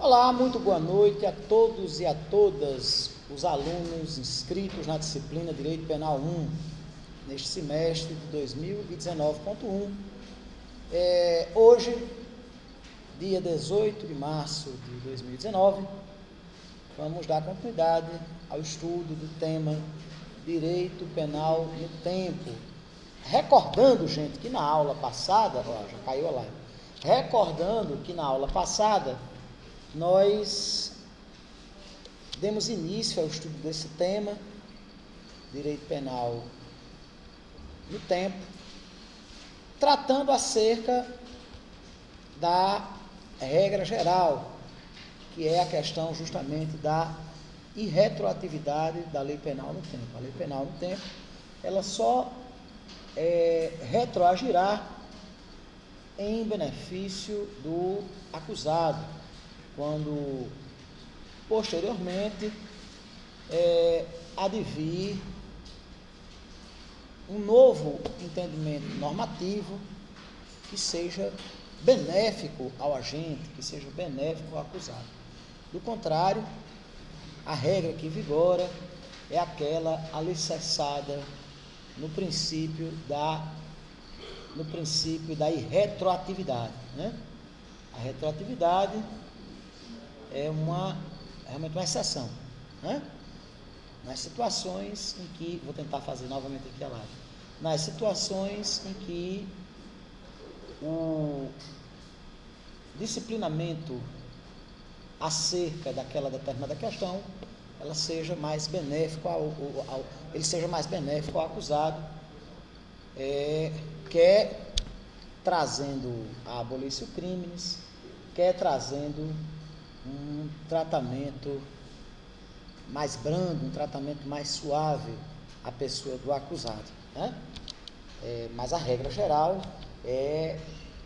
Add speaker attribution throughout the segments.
Speaker 1: Olá, muito boa noite a todos e a todas os alunos inscritos na disciplina Direito Penal 1, neste semestre de 2019.1. Hoje, dia 18 de março de 2019, vamos dar continuidade ao estudo do tema Direito Penal no Tempo. Recordando, gente, que na aula passada, já caiu a live, recordando que na aula passada nós demos início ao estudo desse tema, Direito Penal no Tempo, tratando acerca da regra geral, que é a questão justamente da irretroatividade da lei penal no tempo. A lei penal no tempo, ela só retroagirá em benefício do acusado, quando posteriormente advir um novo entendimento normativo que seja benéfico ao agente, que seja benéfico ao acusado. Do contrário, a regra que vigora é aquela alicerçada no princípio da irretroatividade, né? A retroatividade é realmente uma exceção, né? Nas situações em que, vou tentar fazer novamente aqui a live, nas situações em que o disciplinamento acerca daquela determinada questão, ela seja mais benéfico ele seja mais benéfico ao acusado, quer trazendo a abolição crimes, quer trazendo um tratamento mais brando, um tratamento mais suave à pessoa do acusado, né? Mas a regra geral é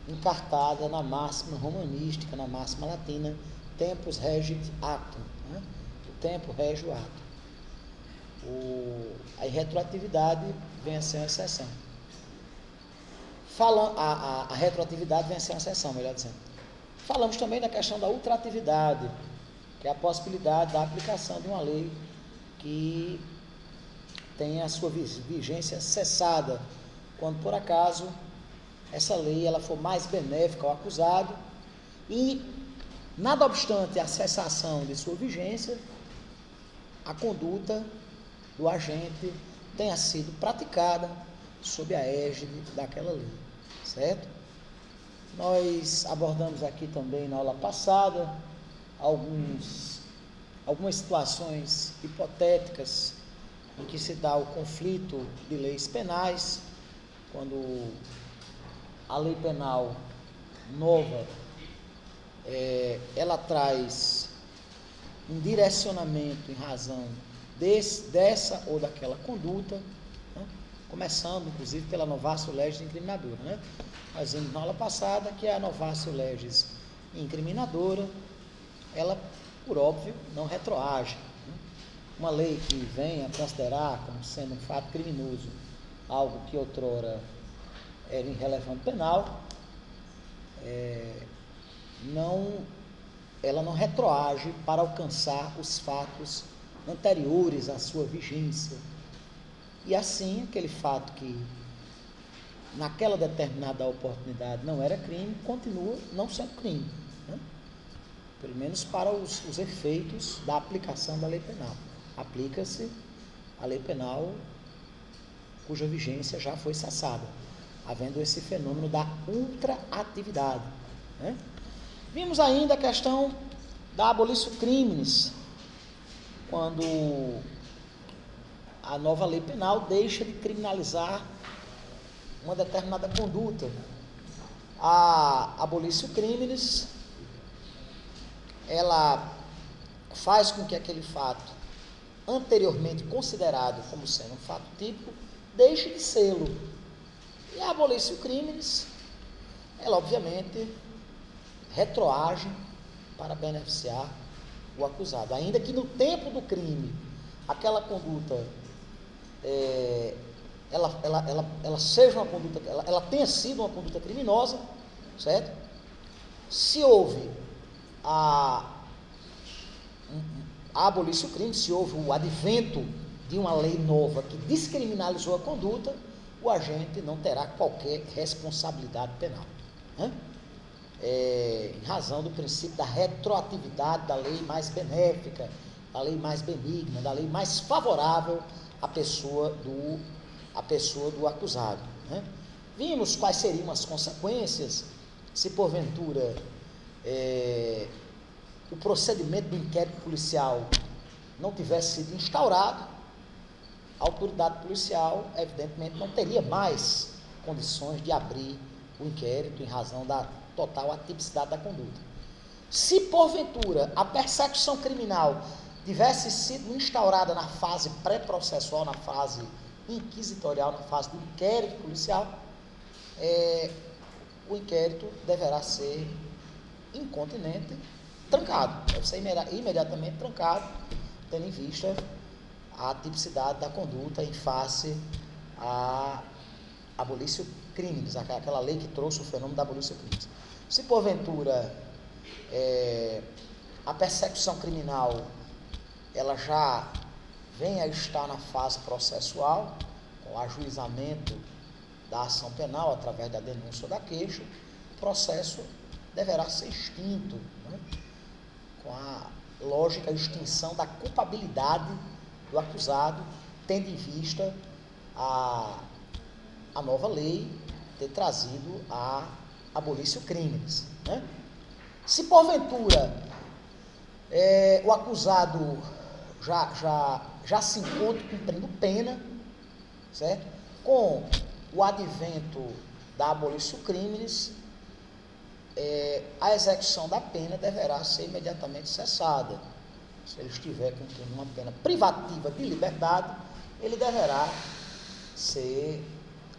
Speaker 1: encartada na máxima romanística, na máxima latina, tempus regit actum, né? O tempo rege o ato. A irretroatividade vem a ser uma exceção. A retroatividade vem a ser uma exceção, melhor dizendo. Falamos também da questão da ultratividade, que é a possibilidade da aplicação de uma lei que tenha a sua vigência cessada, quando por acaso essa lei ela for mais benéfica ao acusado e, nada obstante a cessação de sua vigência, a conduta do agente tenha sido praticada sob a égide daquela lei, certo? Nós abordamos aqui também na aula passada algumas situações hipotéticas em que se dá o conflito de leis penais, quando a lei penal nova ela traz um direcionamento em razão dessa ou daquela conduta, né? Começando, inclusive, pela novatio legis incriminadora, né? Nós vimos na aula passada que a novatio legis incriminadora, ela, por óbvio, não retroage, né? Uma lei que venha considerar como sendo um fato criminoso algo que outrora era irrelevante penal, ela não retroage para alcançar os fatos anteriores à sua vigência. E assim, aquele fato que naquela determinada oportunidade não era crime, continua não sendo crime, né? Pelo menos para os efeitos da aplicação da lei penal. Aplica-se a lei penal cuja vigência já foi cessada, havendo esse fenômeno da ultraatividade, né? Vimos ainda a questão da abolição crimes, quando a nova lei penal deixa de criminalizar uma determinada conduta. A abolição crimes, ela faz com que aquele fato anteriormente considerado como sendo um fato típico deixe de sê-lo. E a abolição crimes, ela obviamente retroage para beneficiar o acusado, ainda que no tempo do crime aquela conduta ela seja uma conduta, ela tenha sido uma conduta criminosa, certo? Se houve a a abolir-se o crime, se houve o advento de uma lei nova que descriminalizou a conduta, o agente não terá qualquer responsabilidade penal, né? Em razão do princípio da retroatividade da lei mais benéfica, da lei mais benigna, da lei mais favorável à pessoa do acusado, né? Vimos quais seriam as consequências se porventura o procedimento do inquérito policial não tivesse sido instaurado. A autoridade policial, evidentemente, não teria mais condições de abrir o inquérito em razão da total atipicidade da conduta. Se, porventura, a persecução criminal tivesse sido instaurada na fase pré-processual, na fase inquisitorial, na fase do inquérito policial, o inquérito deverá ser incontinente, trancado, deve ser imediatamente trancado, tendo em vista a tipicidade da conduta em face a abolir-se crimes, aquela lei que trouxe o fenômeno da abolir-se crimes. Se porventura a persecução criminal ela já vem a estar na fase processual, com o ajuizamento da ação penal através da denúncia ou da queixa, o processo deverá ser extinto, né? Com a lógica extinção da culpabilidade do acusado, tendo em vista a nova lei ter trazido a abolir-se crimes, né? Se porventura o acusado já se encontra cumprindo pena, certo? Com o advento da abolir-se crimes, a execução da pena deverá ser imediatamente cessada. Se ele estiver cumprindo uma pena privativa de liberdade, ele deverá ser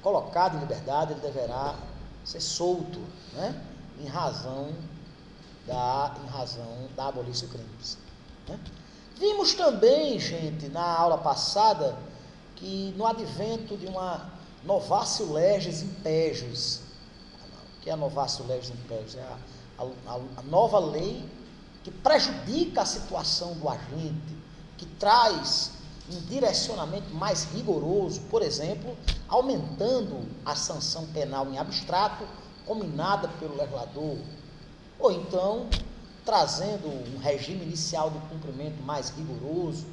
Speaker 1: colocado em liberdade, ele deverá ser solto, né? Em razão da abolir-se crimes, né? Vimos também, gente, na aula passada, que no advento de uma novatio legis impejus, que é a novatio legis impejus, é a nova lei que prejudica a situação do agente, que traz um direcionamento mais rigoroso, por exemplo, aumentando a sanção penal em abstrato, combinada pelo legislador, ou então trazendo um regime inicial do cumprimento mais rigoroso,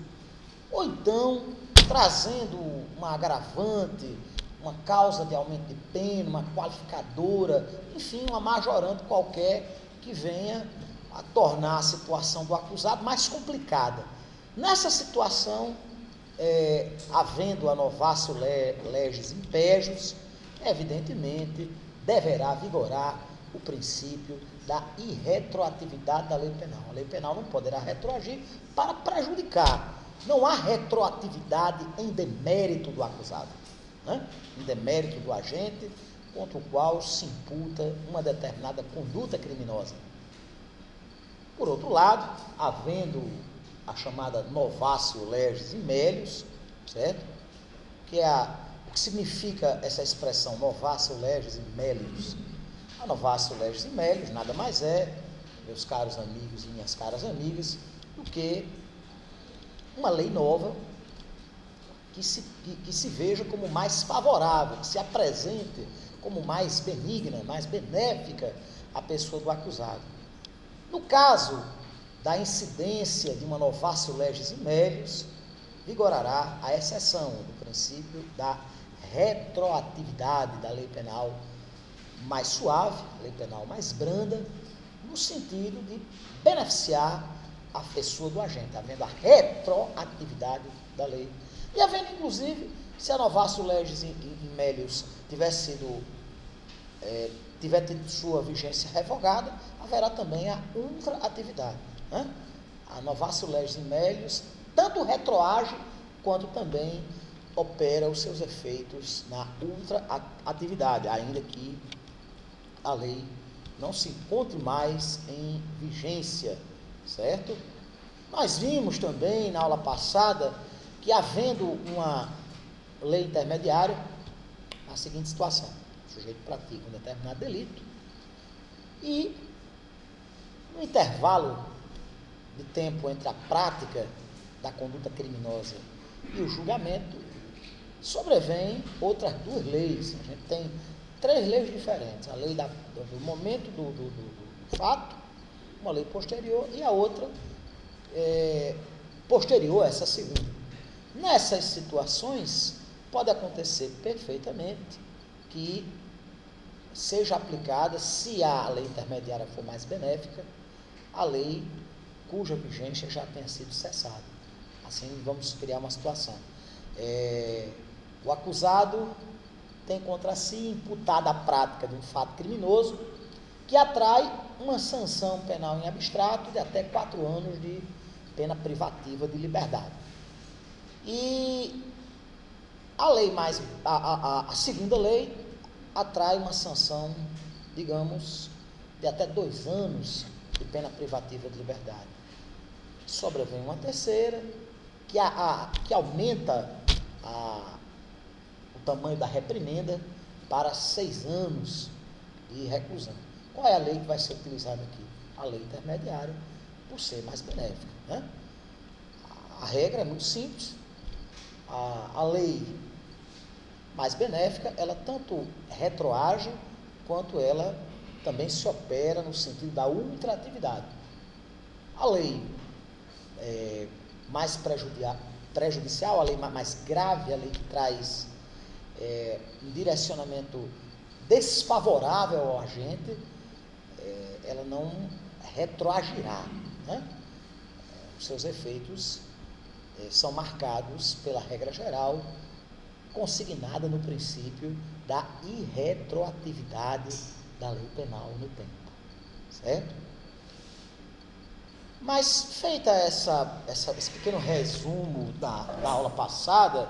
Speaker 1: ou então trazendo uma agravante, uma causa de aumento de pena, uma qualificadora, enfim, uma majorante qualquer que venha a tornar a situação do acusado mais complicada. Nessa situação, havendo a novatio legis impejus, evidentemente deverá vigorar o princípio da irretroatividade da lei penal. A lei penal não poderá retroagir para prejudicar. Não há retroatividade em demérito do acusado, né? Em demérito do agente contra o qual se imputa uma determinada conduta criminosa. Por outro lado, havendo a chamada novatio legis melius, certo? O que significa essa expressão novatio legis melius? A novatio legis melius nada mais é, meus caros amigos e minhas caras amigas, do que uma lei nova que se veja como mais favorável, que se apresente como mais benigna, mais benéfica à pessoa do acusado. No caso da incidência de uma novatio legis melius, vigorará a exceção do princípio da retroatividade da lei penal mais suave, lei penal mais branda, no sentido de beneficiar a pessoa do agente, havendo a retroatividade da lei. E havendo, inclusive, se a novatio legis melius tiver tido sua vigência revogada, haverá também a ultraatividade, né? A novatio legis melius tanto retroage, quanto também opera os seus efeitos na ultraatividade, ainda que a lei não se encontre mais em vigência, certo? Nós vimos também na aula passada que, havendo uma lei intermediária, a seguinte situação: o sujeito pratica um determinado delito e, no intervalo de tempo entre a prática da conduta criminosa e o julgamento, sobrevêm outras duas leis. A gente tem três leis diferentes: a lei do momento do fato, uma lei posterior e a outra posterior a essa segunda. Nessas situações, pode acontecer perfeitamente que seja aplicada, se a lei intermediária for mais benéfica, a lei cuja vigência já tenha sido cessada. Assim, vamos criar uma situação. O acusado tem contra si imputada a prática de um fato criminoso que atrai uma sanção penal em abstrato de até 4 anos de pena privativa de liberdade. E a segunda lei atrai uma sanção, digamos, de até 2 anos de pena privativa de liberdade. Sobrevém uma terceira, que aumenta o tamanho da reprimenda para 6 anos de reclusão. Qual é a lei que vai ser utilizada aqui? A lei intermediária, por ser mais benéfica, né? A regra é muito simples. A lei mais benéfica, ela tanto retroage, quanto ela também se opera no sentido da ultratividade. A lei mais prejudicial, a lei mais grave, a lei que traz um direcionamento desfavorável ao agente, ela não retroagirá, né? Os seus efeitos são marcados pela regra geral, consignada no princípio da irretroatividade da lei penal no tempo, certo? Mas, feita esse pequeno resumo da aula passada,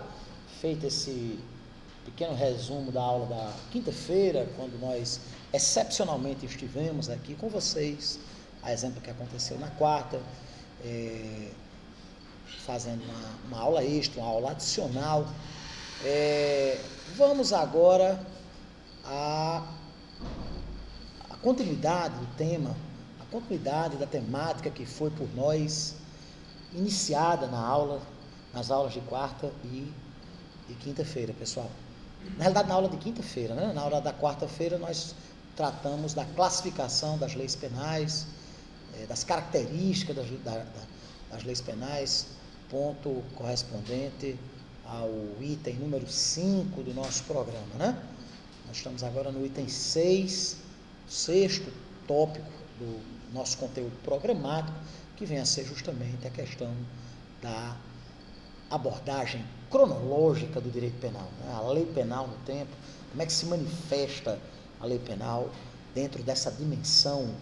Speaker 1: feito esse pequeno resumo da aula da quinta-feira, quando nós excepcionalmente estivemos aqui com vocês, a exemplo que aconteceu na quarta, fazendo uma aula extra, uma aula adicional, vamos agora à continuidade do tema, a continuidade da temática que foi por nós iniciada nas aulas de quarta e quinta-feira, pessoal. Na realidade, na aula de quinta-feira, né? Na aula da quarta-feira, nós tratamos da classificação das leis penais, das características das leis penais, ponto correspondente ao item número 5 do nosso programa, né? Nós estamos agora no item 6, sexto tópico do nosso conteúdo programático, que vem a ser justamente a questão da abordagem cronológica do direito penal, né? A lei penal no tempo, como é que se manifesta a lei penal dentro dessa dimensão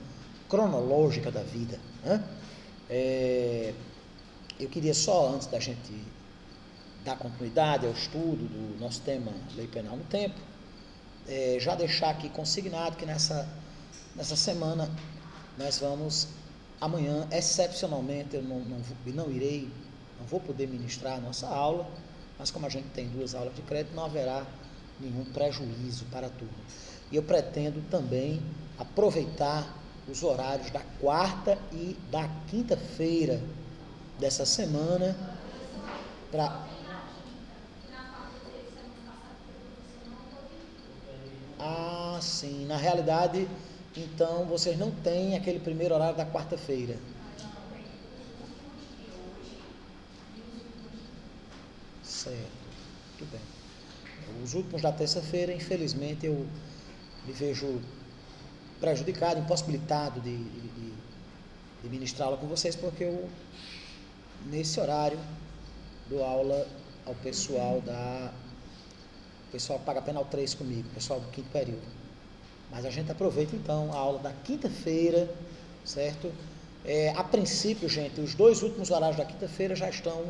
Speaker 1: cronológica da vida, né? Eu queria só, antes da gente dar continuidade ao estudo do nosso tema lei penal no tempo, já deixar aqui consignado que nessa semana nós vamos, amanhã, excepcionalmente, eu não vou poder ministrar a nossa aula, mas como a gente tem 2 aulas de crédito, não haverá nenhum prejuízo para a turma. E eu pretendo também aproveitar os horários da quarta e da quinta-feira dessa semana para... Ah, sim, na realidade, então, vocês não têm aquele primeiro horário da quarta-feira. Certo, muito bem. Os últimos da terça-feira, infelizmente, eu me vejo prejudicado, impossibilitado de ministrá-la com vocês, porque eu, nesse horário, dou aula ao pessoal o pessoal paga penal 3 comigo, o pessoal do 5º período. Mas a gente aproveita, então, a aula da quinta-feira, certo? A princípio, gente, os 2 últimos horários da quinta-feira já estão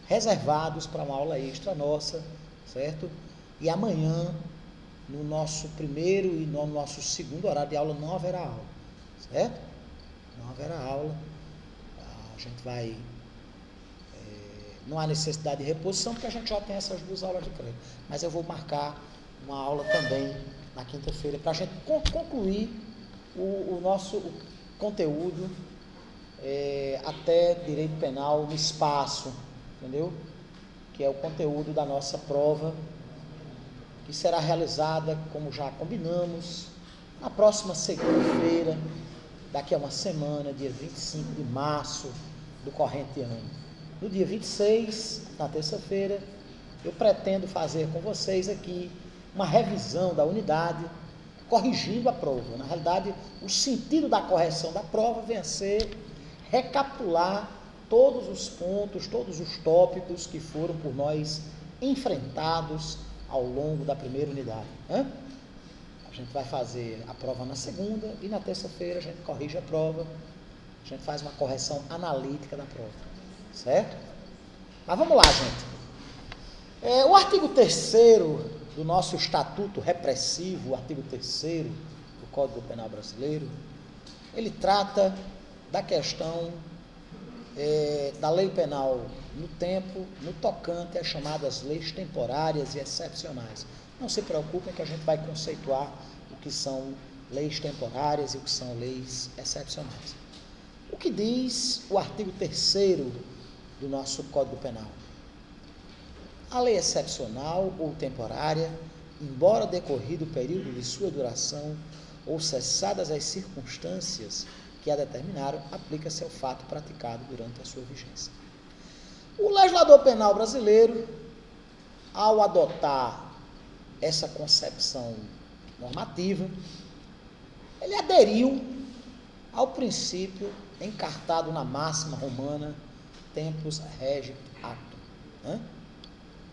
Speaker 1: reservados para uma aula extra nossa, certo? E amanhã, no nosso primeiro e no nosso segundo horário de aula, não haverá aula, certo? Não haverá aula. A gente vai... não há necessidade de reposição, porque a gente já tem essas 2 aulas de crédito. Mas eu vou marcar uma aula também na quinta-feira, para a gente concluir o nosso conteúdo até direito penal no espaço, entendeu? Que é o conteúdo da nossa prova, que será realizada, como já combinamos, na próxima segunda-feira, daqui a uma semana, dia 25 de março do corrente ano. No dia 26, na terça-feira, eu pretendo fazer com vocês aqui uma revisão da unidade, corrigindo a prova. Na realidade, o sentido da correção da prova vem a ser recapitular todos os pontos, todos os tópicos que foram por nós enfrentados ao longo da primeira unidade. A gente vai fazer a prova na segunda e na terça-feira a gente corrige a prova, a gente faz uma correção analítica da prova, certo? Mas vamos lá, gente. O artigo 3º do nosso Estatuto Repressivo, o artigo 3º do Código Penal Brasileiro, ele trata da questão da lei penal no tempo, no tocante às chamadas leis temporárias e excepcionais. Não se preocupem que a gente vai conceituar o que são leis temporárias e o que são leis excepcionais. O que diz o artigo 3º do nosso Código Penal? A lei excepcional ou temporária, embora decorrido o período de sua duração ou cessadas as circunstâncias que a determinaram, aplica-se ao fato praticado durante a sua vigência. O legislador penal brasileiro, ao adotar essa concepção normativa, ele aderiu ao princípio encartado na máxima romana, tempus regit actum.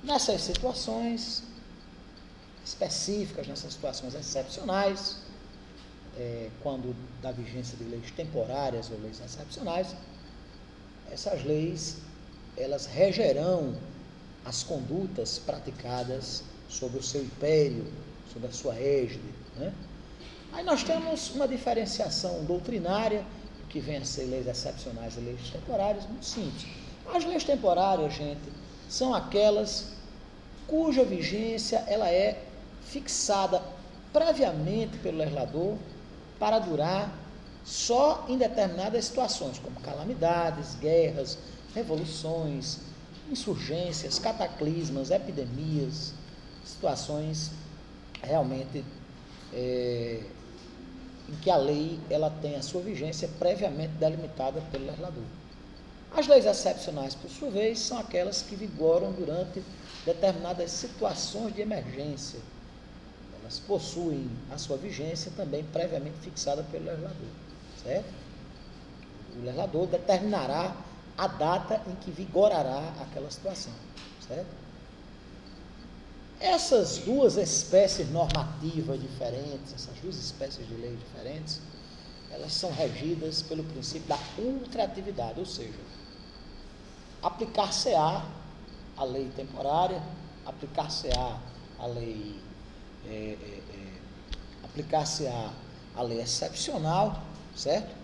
Speaker 1: Nessas situações específicas, nessas situações excepcionais, quando da vigência de leis temporárias ou leis excepcionais, essas leis, elas regerão as condutas praticadas sob o seu império, sob a sua égide. Aí nós temos uma diferenciação doutrinária, do que vem a ser leis excepcionais e leis temporárias, muito simples. As leis temporárias, gente, são aquelas cuja vigência ela é fixada previamente pelo legislador para durar só em determinadas situações, como calamidades, guerras, revoluções, insurgências, cataclismas, epidemias, situações realmente em que a lei ela tem a sua vigência previamente delimitada pelo legislador. As leis excepcionais, por sua vez, são aquelas que vigoram durante determinadas situações de emergência. Elas possuem a sua vigência também previamente fixada pelo legislador, certo? O legislador determinará a data em que vigorará aquela situação, certo? Essas duas espécies normativas diferentes, essas duas espécies de leis diferentes, elas são regidas pelo princípio da ultratividade, ou seja, aplicar-se-á a lei temporária, aplicar-se-á a lei aplicar-se-á a lei excepcional, certo?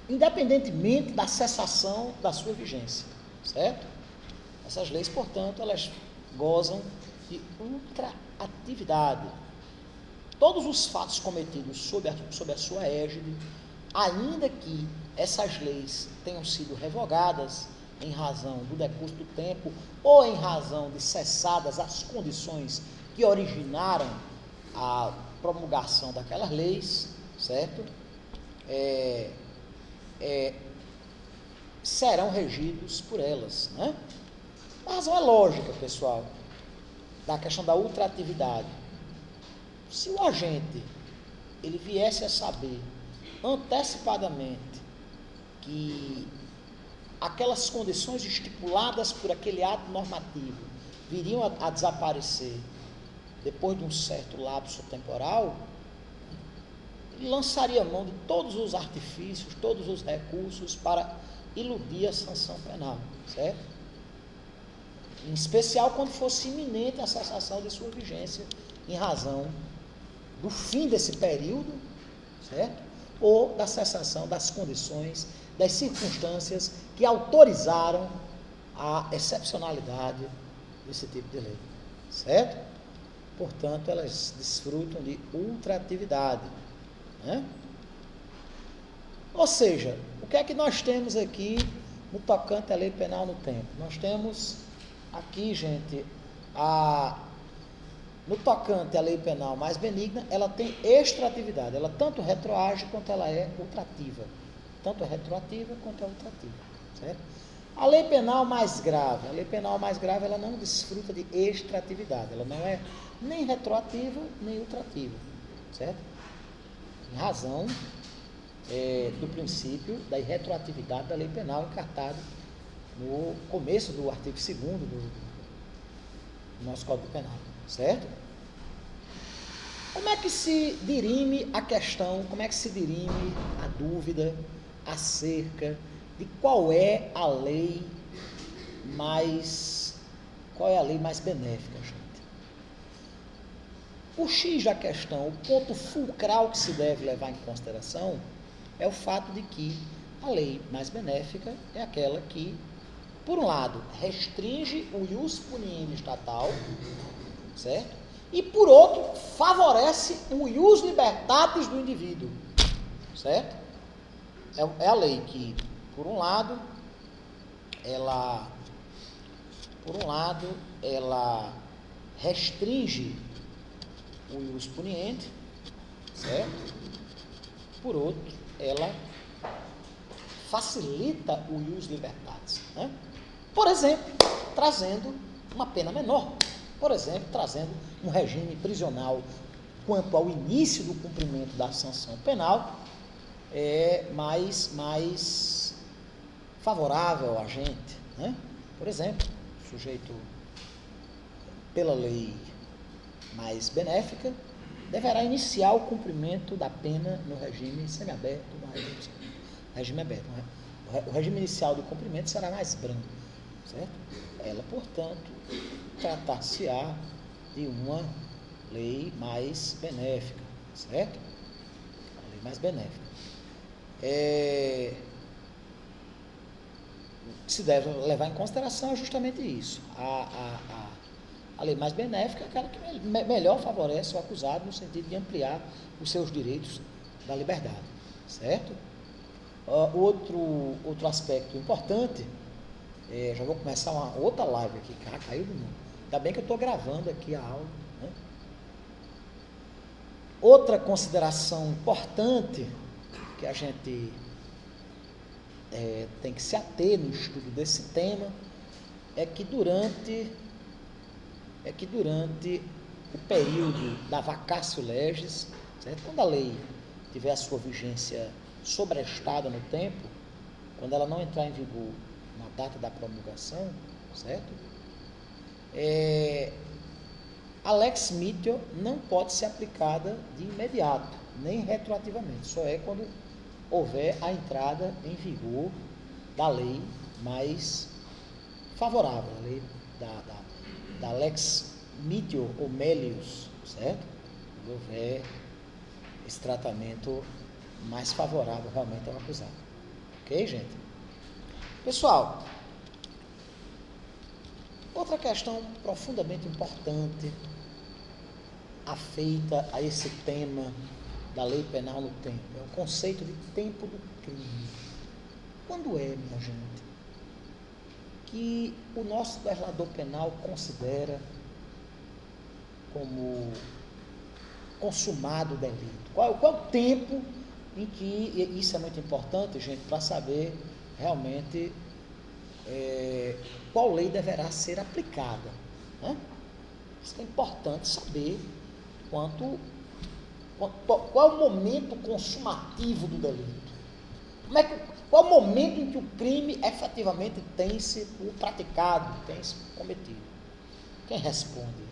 Speaker 1: Independentemente da cessação da sua vigência, certo? Essas leis, portanto, elas gozam de ultraatividade. Todos os fatos cometidos sob a sua égide, ainda que essas leis tenham sido revogadas em razão do decurso do tempo ou em razão de cessadas as condições que originaram a promulgação daquelas leis, certo? Serão regidos por elas, né? A razão é lógica, pessoal, da questão da ultratividade. Se o agente ele viesse a saber antecipadamente que aquelas condições estipuladas por aquele ato normativo viriam a desaparecer depois de um certo lapso temporal, ele lançaria mão de todos os artifícios, todos os recursos para iludir a sanção penal, certo? Em especial quando fosse iminente a cessação de sua vigência em razão do fim desse período, certo? Ou da cessação das condições, das circunstâncias que autorizaram a excepcionalidade desse tipo de lei, certo? Portanto, elas desfrutam de ultratividade. né? Ou seja, o que é que nós temos aqui no tocante à lei penal no tempo? Nós temos aqui, gente, no tocante à lei penal mais benigna, ela tem extratividade, ela tanto retroage quanto ela é ultrativa, tanto é retroativa quanto é ultrativa, certo? A lei penal mais grave, ela não desfruta de extratividade, ela não é nem retroativa nem ultrativa, certo? Em razão do princípio da irretroatividade da lei penal encartado no começo do artigo 2º do nosso Código Penal, certo? Como é que se dirime a questão, como é que se dirime a dúvida acerca de qual é a lei mais benéfica, gente? O X da questão, o ponto fulcral que se deve levar em consideração é o fato de que a lei mais benéfica é aquela que, por um lado, restringe o ius puniendi estatal, certo? E, por outro, favorece o ius libertatis do indivíduo, certo? É a lei que, por um lado, ela restringe o ius puniendi, certo? Por outro, ela facilita o ius libertatis, né? Por exemplo, trazendo uma pena menor, por exemplo, trazendo um regime prisional quanto ao início do cumprimento da sanção penal mais favorável a gente, né? Por exemplo, o sujeito, pela lei mais benéfica, deverá iniciar o cumprimento da pena no regime semiaberto, regime aberto. O regime inicial do cumprimento será mais brando, certo? Ela, portanto, tratar-se-á de uma lei mais benéfica, certo? Uma lei mais benéfica. O que se deve levar em consideração é justamente isso. A lei mais benéfica é aquela que melhor favorece o acusado no sentido de ampliar os seus direitos da liberdade, certo? Outro aspecto importante, já vou começar uma outra live aqui, caiu do mundo. Ainda bem que eu estou gravando aqui a aula, né? Outra consideração importante que a gente tem que se ater no estudo desse tema é que durante o período da vacatio legis, certo? Quando a lei tiver a sua vigência sobrestada no tempo, quando ela não entrar em vigor na data da promulgação, certo? A lex mitio não pode ser aplicada de imediato, nem retroativamente, só é quando houver a entrada em vigor da lei mais favorável, a lei da lex mitio ou melius, certo? Quando houver esse tratamento mais favorável realmente ao acusado. Ok, gente? Pessoal, outra questão profundamente importante afeita a esse tema da lei penal no tempo é o conceito de tempo do crime. Quando é, minha gente, que o nosso legislador penal considera como consumado o delito? Qual é o tempo em que, isso é muito importante, gente, para saber realmente qual lei deverá ser aplicada, né? Isso é importante saber qual é o momento consumativo do delito. Qual é o momento em que o crime efetivamente tem se praticado, tem se cometido? Quem responde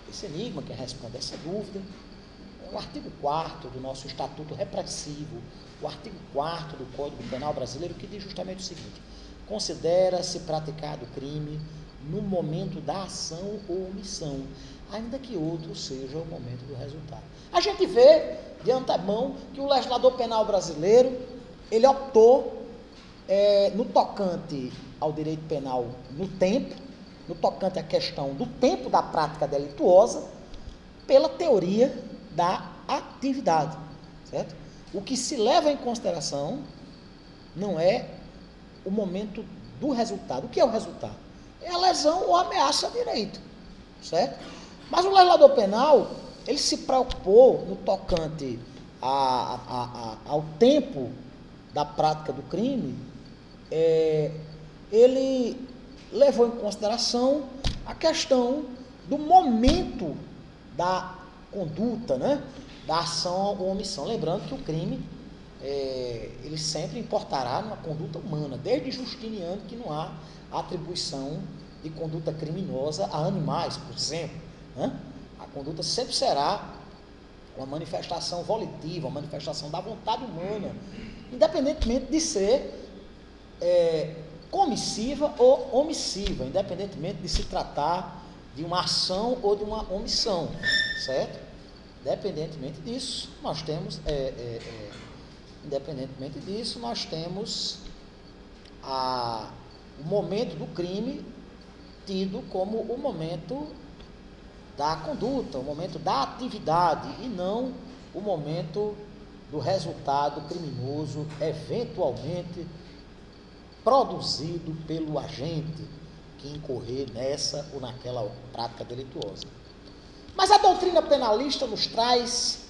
Speaker 1: esse enigma, quem responde essa dúvida, é o artigo 4º do nosso Estatuto Repressivo, o artigo 4º do Código Penal Brasileiro, que diz justamente o seguinte: considera-se praticado o crime no momento da ação ou omissão, ainda que outro seja o momento do resultado. A gente vê, de antemão, que o legislador penal brasileiro, ele optou, no tocante ao direito penal no tempo, no tocante à questão do tempo da prática delituosa, pela teoria da atividade, certo? O que se leva em consideração não é o momento do resultado. O que é o resultado? É a lesão ou ameaça a direito, certo? Mas o legislador penal, ele se preocupou no tocante ao tempo da prática do crime, ele levou em consideração a questão do momento da conduta, né? Da ação ou omissão. Lembrando que o crime, ele sempre importará numa conduta humana, desde Justiniano que não há atribuição de conduta criminosa a animais, por exemplo, né? A conduta sempre será uma manifestação volitiva, uma manifestação da vontade humana, independentemente de ser comissiva ou omissiva, independentemente de se tratar de uma ação ou de uma omissão, certo? Independentemente disso, nós temos o momento do crime tido como o momento da conduta, o momento da atividade, e não o momento do resultado criminoso eventualmente produzido pelo agente que incorrer nessa ou naquela prática delituosa. Mas a doutrina penalista nos traz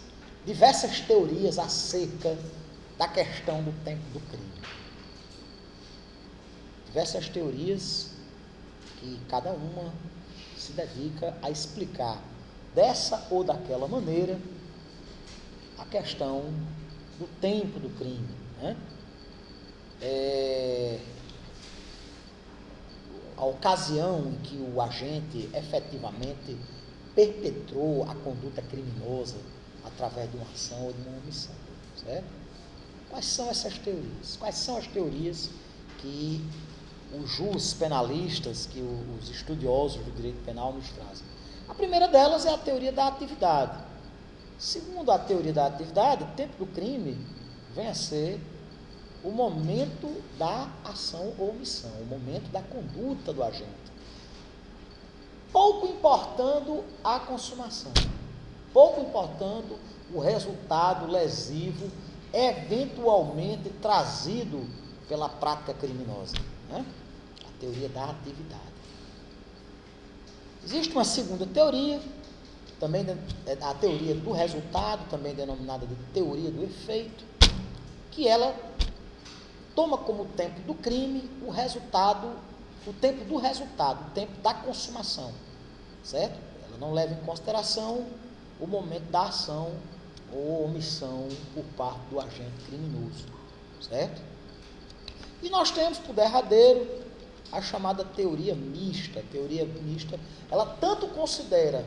Speaker 1: diversas teorias acerca da questão do tempo do crime. Diversas teorias que cada uma se dedica a explicar dessa ou daquela maneira a questão do tempo do crime, né? A ocasião em que o agente efetivamente perpetrou a conduta criminosa através de uma ação ou de uma omissão, certo? Quais são essas teorias? Quais são as teorias que os jus penalistas, que os estudiosos do direito penal nos trazem? A primeira delas é a teoria da atividade. Segundo a teoria da atividade, o tempo do crime vem a ser o momento da ação ou omissão, o momento da conduta do agente, pouco importando a consumação, pouco importando o resultado lesivo eventualmente trazido pela prática criminosa, né? A teoria da atividade. Existe uma segunda teoria, também a teoria do resultado, também denominada de teoria do efeito, que ela toma como tempo do crime o resultado, o tempo do resultado, o tempo da consumação, certo? Ela não leva em consideração o momento da ação ou omissão por parte do agente criminoso, certo? E nós temos, por derradeiro, a chamada teoria mista. A teoria mista, ela tanto considera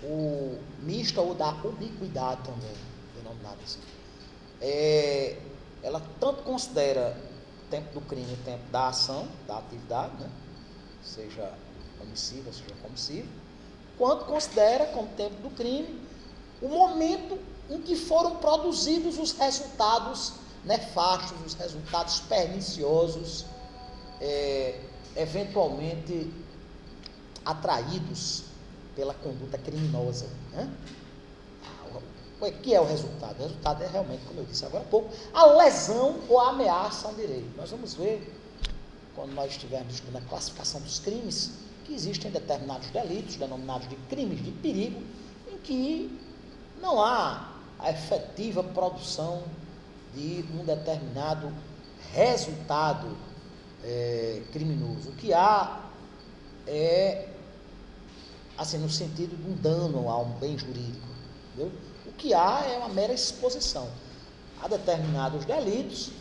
Speaker 1: o mista ou da ubiquidade também, denominado assim. Ela tanto considera o tempo do crime, o tempo da ação, da atividade, né? Seja omissiva, seja comissiva, quanto considera como tempo do crime o momento em que foram produzidos os resultados nefastos, os resultados perniciosos, eventualmente atraídos pela conduta criminosa, né? O que é o resultado? O resultado é realmente, como eu disse agora há pouco, a lesão ou a ameaça ao direito. Nós vamos ver, quando nós estivermos estudando a classificação dos crimes, que existem determinados delitos, denominados de crimes de perigo, em que não há a efetiva produção de um determinado resultado criminoso. O que há é, assim, no sentido de um dano a um bem jurídico, entendeu? O que há é uma mera exposição a determinados delitos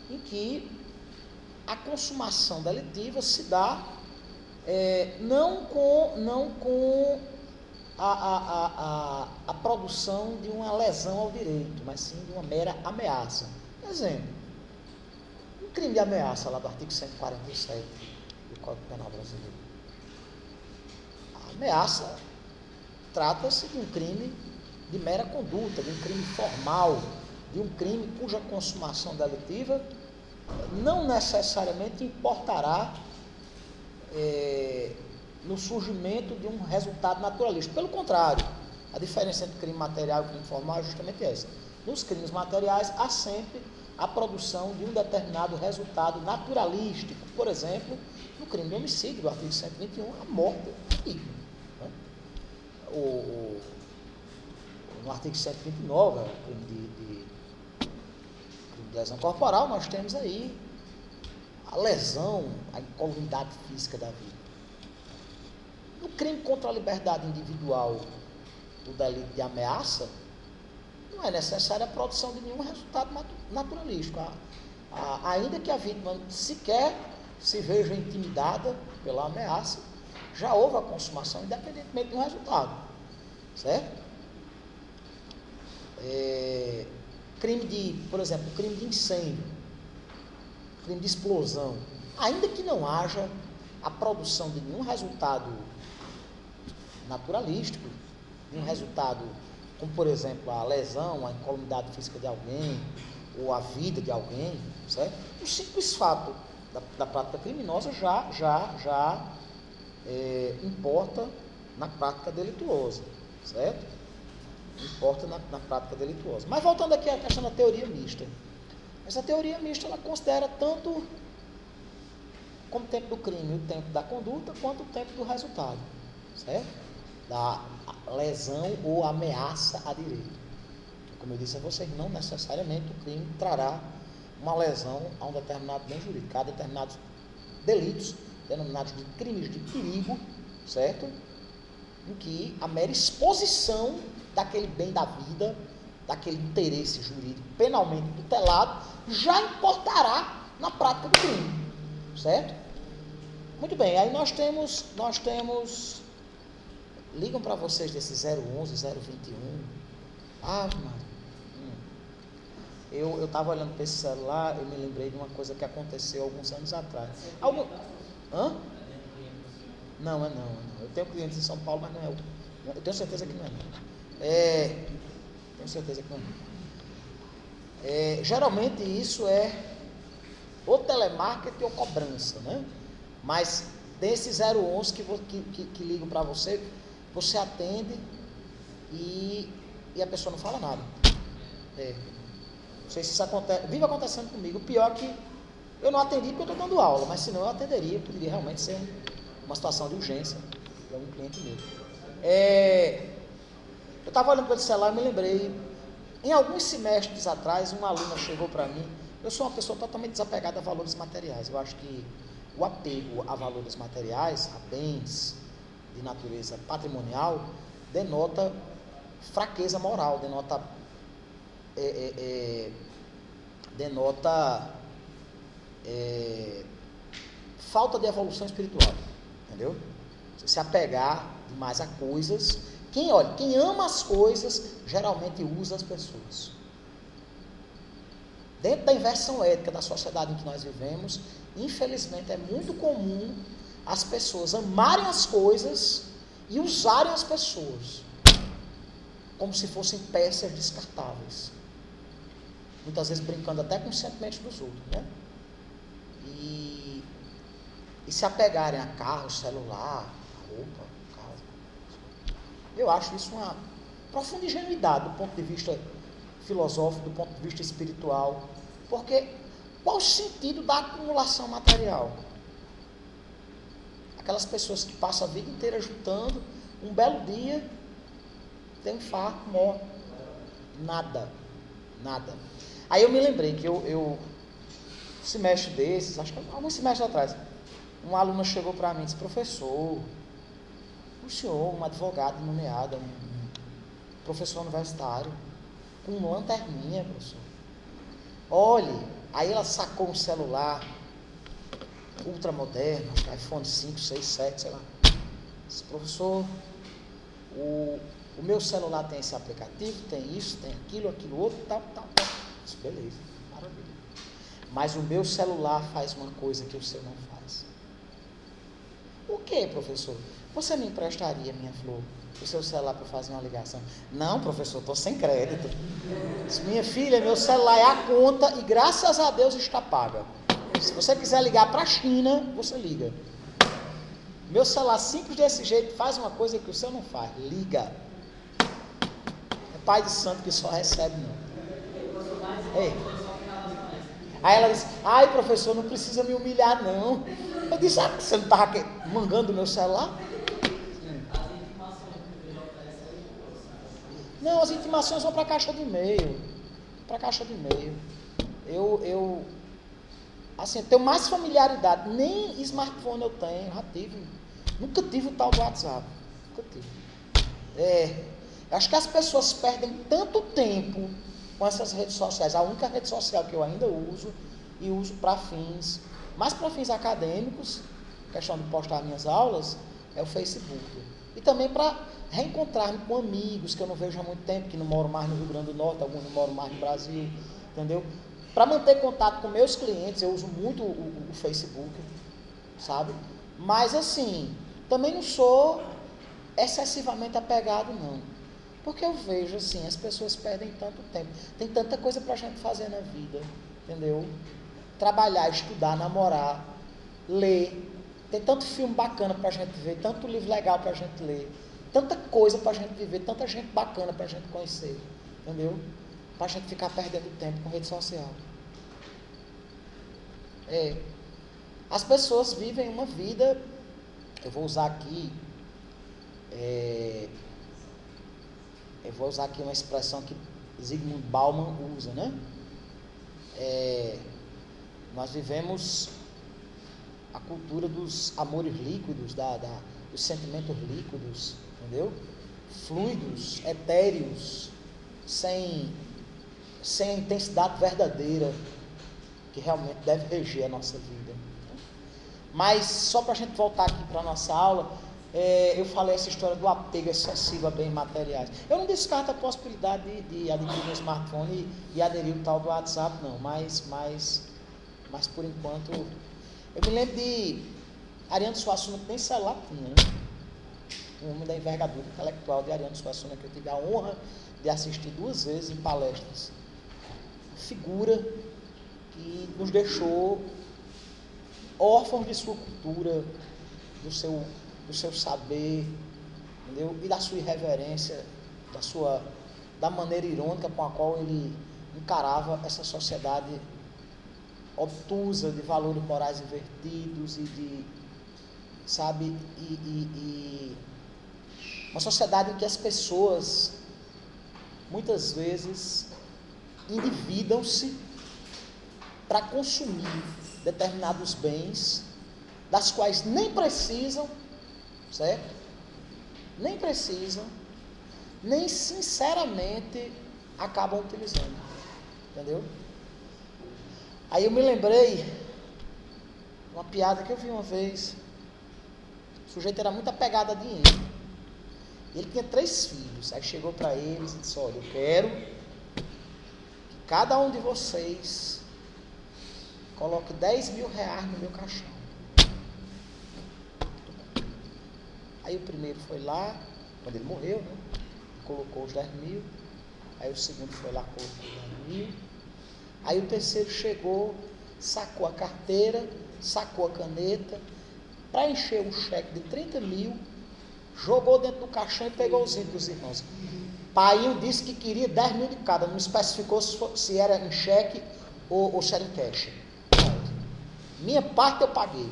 Speaker 1: em que a consumação delitiva se dá não com a produção de uma lesão ao direito, mas sim de uma mera ameaça. Exemplo, um crime de ameaça lá do artigo 147 do Código Penal brasileiro. A ameaça trata-se de um crime de mera conduta, de um crime formal, de um crime cuja consumação delitiva não necessariamente importará no surgimento de um resultado naturalístico. Pelo contrário, A diferença entre crime material e crime formal é justamente essa. Nos crimes materiais, há sempre a produção de um determinado resultado naturalístico. Por exemplo, no crime de homicídio, do artigo 121, a morte é digna. Né? No artigo 129, crime de lesão corporal, nós temos aí a lesão, a incolumidade física da vida. No crime contra a liberdade individual, o delito de ameaça, não é necessária a produção de nenhum resultado naturalístico. Ainda que a vítima sequer se veja intimidada pela ameaça, já houve a consumação, independentemente do resultado. Certo? Por exemplo, crime de incêndio, crime de explosão, ainda que não haja a produção de nenhum resultado naturalístico, nenhum resultado, como por exemplo a lesão, a incolumidade física de alguém, ou a vida de alguém, certo? O simples fato da prática criminosa já importa na prática delituosa, certo? Importa na prática delituosa. Mas voltando aqui à questão da teoria mista. Essa teoria mista, ela considera tanto como o tempo do crime, o tempo da conduta, quanto o tempo do resultado, certo? Da lesão ou ameaça a direito. Como eu disse a vocês, não necessariamente o crime trará uma lesão a um determinado bem jurídico. Há determinados delitos, denominados de crimes de perigo, certo? Em que a mera exposição daquele bem da vida, daquele interesse jurídico penalmente tutelado, já importará na prática do crime, certo? Muito bem, aí nós temos ligam para vocês desse 011, 021, mano, eu estava olhando para esse celular, eu me lembrei de uma coisa que aconteceu alguns anos atrás. Hã? Não. Eu tenho clientes em São Paulo, mas não é o. Eu tenho certeza que não é. Tenho certeza que não é. Geralmente isso é ou telemarketing ou cobrança, né? Mas desses 011 que ligam para você, você atende e a pessoa não fala nada. Não sei se isso vive acontecendo comigo. O pior é que eu não atendi porque eu estou dando aula, mas senão eu atenderia, poderia realmente ser uma situação de urgência para um cliente meu. Eu estava olhando para esse celular e me lembrei, em alguns semestres atrás, uma aluna chegou para mim. Eu sou uma pessoa totalmente desapegada a valores materiais. Eu acho que o apego a valores materiais, a bens de natureza patrimonial, denota fraqueza moral, denota falta de evolução espiritual, entendeu? Se apegar demais a coisas. Quem ama as coisas, geralmente usa as pessoas. Dentro da inversão ética da sociedade em que nós vivemos, infelizmente é muito comum as pessoas amarem as coisas e usarem as pessoas como se fossem peças descartáveis. Muitas vezes brincando até com os sentimentos dos outros, né? E se apegarem a carro, celular, roupa, casa. Eu acho isso uma profunda ingenuidade do ponto de vista filosófico, do ponto de vista espiritual. Porque qual o sentido da acumulação material? Aquelas pessoas que passam a vida inteira juntando, um belo dia tem um infarto, morre. Nada. Aí eu me lembrei que eu semestre desses, acho que alguns semestres atrás, uma aluna chegou para mim e disse: professor, o senhor, um advogado nomeado, um professor universitário, com uma lanterninha, professor. Olhe, aí ela sacou um celular ultramoderno, acho que iPhone 5, 6, 7, sei lá. Disse: professor, o meu celular tem esse aplicativo, tem isso, tem aquilo outro, tal. Disse: beleza, maravilha. Mas o meu celular faz uma coisa que o seu não faz. O que, professor? Você me emprestaria, minha flor, o seu celular para fazer uma ligação? Não, professor, estou sem crédito. Disse: minha filha, meu celular é a conta e graças a Deus está paga. Se você quiser ligar para a China, você liga. Meu celular simples desse jeito faz uma coisa que o seu não faz. Liga. pai de santo que só recebe, não. Ei. Aí ela disse, ai professor, não precisa me humilhar não. Eu disse, você não estava mangando o meu celular? Não, as intimações vão para a caixa de e-mail. Eu assim, tenho mais familiaridade, nem smartphone eu tenho, nunca tive o tal do WhatsApp. Nunca tive. Acho que as pessoas perdem tanto tempo com essas redes sociais. A única rede social que eu ainda uso, e uso para fins, mais para fins acadêmicos, questão de postar minhas aulas, é o Facebook. E também para reencontrar-me com amigos que eu não vejo há muito tempo, que não moram mais no Rio Grande do Norte, alguns não moram mais no Brasil, entendeu? Para manter contato com meus clientes, eu uso muito o Facebook, sabe? Mas assim, também não sou excessivamente apegado, não. Porque eu vejo assim, as pessoas perdem tanto tempo. Tem tanta coisa para a gente fazer na vida, entendeu? Trabalhar, estudar, namorar, ler. Tem tanto filme bacana para a gente ver, tanto livro legal para a gente ler, tanta coisa para a gente viver, tanta gente bacana para a gente conhecer, entendeu? Para a gente ficar perdendo tempo com rede social. As pessoas vivem uma vida, eu vou usar aqui uma expressão que Zygmunt Bauman usa, né? Nós vivemos a cultura dos amores líquidos, dos sentimentos líquidos, entendeu? Fluidos, etéreos, sem a intensidade verdadeira que realmente deve reger a nossa vida. Mas, só para a gente voltar aqui para a nossa aula, eu falei essa história do apego excessivo a bens materiais. Eu não descarto a possibilidade de adquirir um smartphone e aderir o tal do WhatsApp, não, mas por enquanto, eu me lembro de Ariano Suassuna, que nem celular tinha, né? Um homem da envergadura intelectual de Ariano Suassuna, que eu tive a honra de assistir 2 vezes em palestras. Figura que nos deixou órfãos de sua cultura, do seu saber, entendeu? E da sua irreverência, da maneira irônica com a qual ele encarava essa sociedade obtusa de valores morais invertidos e uma sociedade em que as pessoas muitas vezes endividam-se para consumir determinados bens, das quais nem precisam, certo? Nem precisam, nem sinceramente acabam utilizando, entendeu? Aí eu me lembrei uma piada que eu vi uma vez. O sujeito era muito apegado a dinheiro. Ele tinha 3 filhos. Aí chegou para eles e disse, olha, eu quero que cada um de vocês coloque 10 mil reais no meu caixão. Aí o primeiro foi lá, quando ele morreu, né, colocou os 10 mil. Aí o segundo foi lá, colocou os 10 mil. Aí o terceiro chegou, sacou a carteira, sacou a caneta, preencheu um cheque de 30 mil, jogou dentro do caixão e pegou os índios dos irmãos. Painho disse que queria 10 mil de cada, não especificou se era em cheque ou se era em cash. Minha parte eu paguei,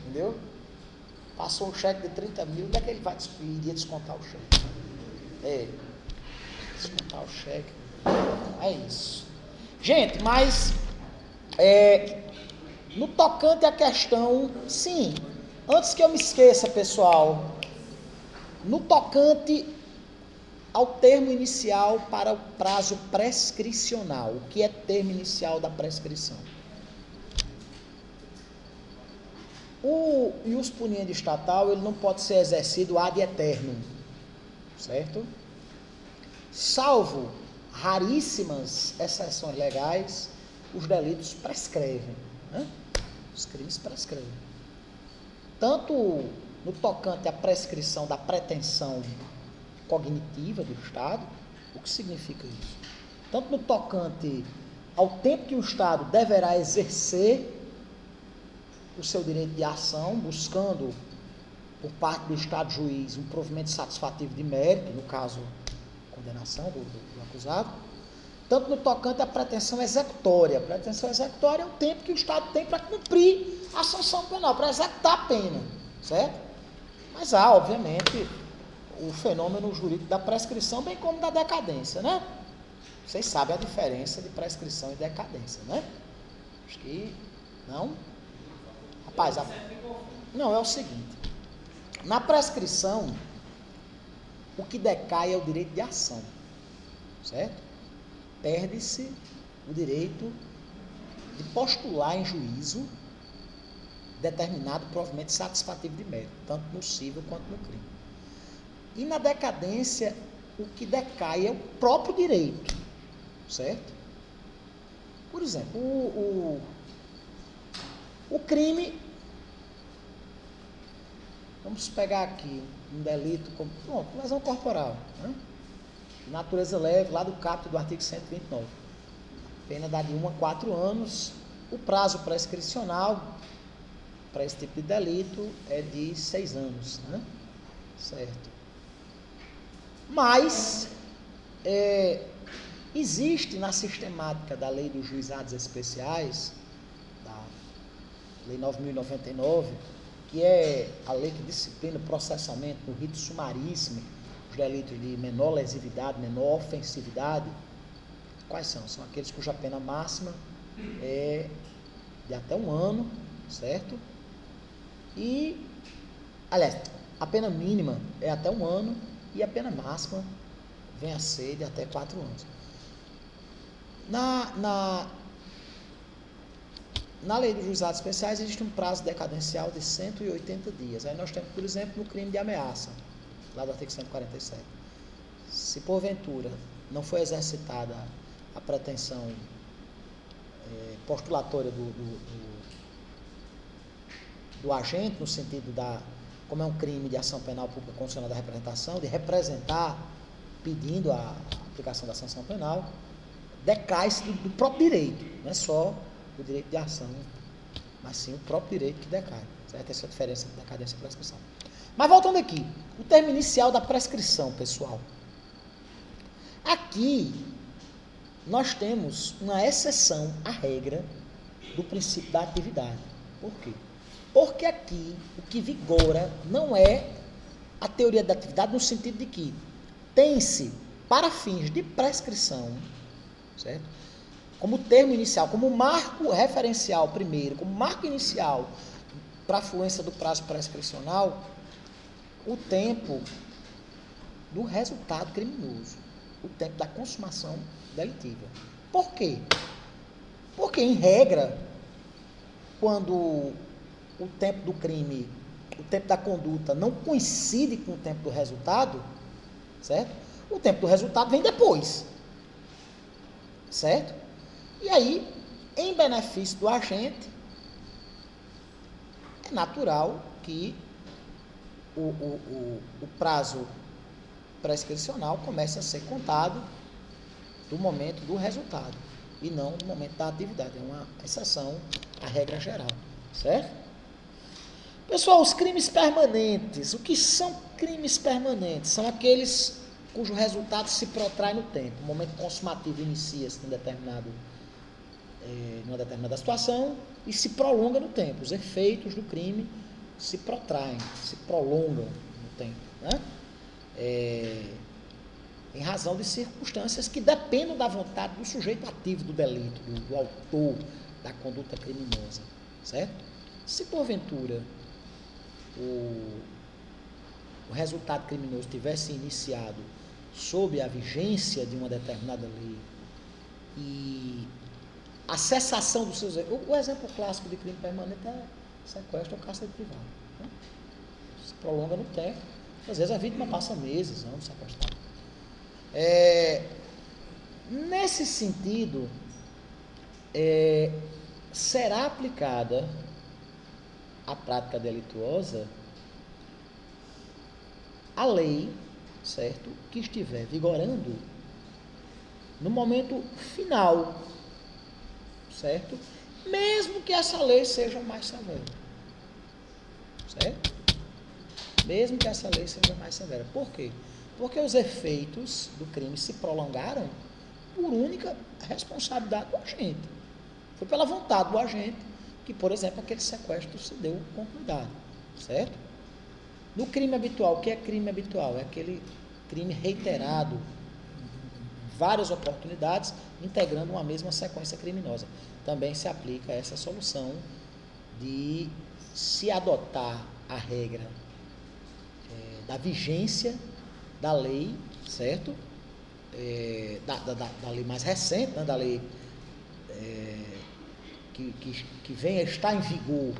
Speaker 1: entendeu? Passou um cheque de 30 mil, onde é que ele iria descontar o cheque? Descontar o cheque, é isso. Gente, mas no tocante à questão, sim, antes que eu me esqueça, pessoal, no tocante ao termo inicial para o prazo prescricional, o que é termo inicial da prescrição? O ius puniendi estatal, ele não pode ser exercido ad aeternum, certo? Salvo raríssimas exceções legais, os delitos prescrevem, né? Os crimes prescrevem. Tanto no tocante à prescrição da pretensão cognitiva do Estado, o que significa isso? Tanto no tocante ao tempo que o Estado deverá exercer o seu direito de ação, buscando, por parte do Estado juiz, um provimento satisfativo de mérito, no caso condenação do acusado, tanto no tocante à pretensão executória. A pretensão executória é o tempo que o Estado tem para cumprir a sanção penal, para executar a pena, certo? Mas há, obviamente, o fenômeno jurídico da prescrição, bem como da decadência, né? Vocês sabem a diferença de prescrição e decadência, né? Acho que não. Rapaz, não, é o seguinte. Na prescrição, o que decai é o direito de ação, certo? Perde-se o direito de postular em juízo determinado provimento satisfativo de mérito, tanto no cível quanto no crime. E na decadência, o que decai é o próprio direito, certo? Por exemplo, o crime, vamos pegar aqui um delito como, pronto, lesão corporal, né? Natureza leve, lá do caput do artigo 129. Pena dá de 1 a 4 anos. O prazo prescricional para esse tipo de delito é de 6 anos, né? Certo. Mas existe na sistemática da lei dos juizados especiais, da lei 9.099, que é a lei que disciplina o processamento no rito sumaríssimo, os delitos de menor lesividade, menor ofensividade. Quais são? São aqueles cuja pena máxima é de até 1 ano, certo? E, aliás, a pena mínima é até 1 ano e a pena máxima vem a ser de até 4 anos. Na lei dos juizados especiais existe um prazo decadencial de 180 dias. Aí nós temos, por exemplo, no crime de ameaça, lá do artigo 147. Se porventura não foi exercitada a pretensão postulatória do agente, no sentido como é um crime de ação penal pública condicionada à representação, de representar pedindo a aplicação da sanção penal, decai-se do próprio direito, não é só o direito de ação, mas sim o próprio direito que decai, certo? Essa é a diferença entre decadência e prescrição. Mas voltando aqui, o termo inicial da prescrição, pessoal. Aqui, nós temos uma exceção à regra do princípio da atividade. Por quê? Porque aqui, o que vigora não é a teoria da atividade no sentido de que tem-se, para fins de prescrição, certo? Como termo inicial, como marco referencial primeiro, como marco inicial para a fluência do prazo prescricional, o tempo do resultado criminoso, o tempo da consumação delitiva. Por quê? Porque, em regra, quando o tempo do crime, o tempo da conduta não coincide com o tempo do resultado, certo? O tempo do resultado vem depois, certo? E aí, em benefício do agente, é natural que o prazo prescricional comece a ser contado do momento do resultado e não do momento da atividade. É uma exceção à regra geral, certo? Pessoal, os crimes permanentes. O que são crimes permanentes? São aqueles cujo resultado se protrai no tempo. O momento consumativo inicia-se numa determinada situação e se prolonga no tempo. Os efeitos do crime se protraem, se prolongam no tempo, né? Em razão de circunstâncias que dependem da vontade do sujeito ativo do delito, do autor da conduta criminosa, certo? Se porventura o resultado criminoso tivesse iniciado sob a vigência de uma determinada lei e a cessação dos seus... O exemplo clássico de crime permanente é sequestro ou cárcere privado, né? Se prolonga no tempo. Às vezes a vítima passa meses, anos sequestrada. Nesse sentido, será aplicada a prática delituosa a lei, certo, que estiver vigorando no momento final, certo? Mesmo que essa lei seja mais severa, certo? Mesmo que essa lei seja mais severa. Por quê? Porque os efeitos do crime se prolongaram por única responsabilidade do agente. Foi pela vontade do agente que, por exemplo, aquele sequestro se deu continuidade, certo? No crime habitual, o que é crime habitual? É aquele crime reiterado, várias oportunidades, integrando uma mesma sequência criminosa. Também se aplica essa solução de se adotar a regra da vigência da lei, certo? Da lei mais recente, né? Da lei que vem a estar em vigor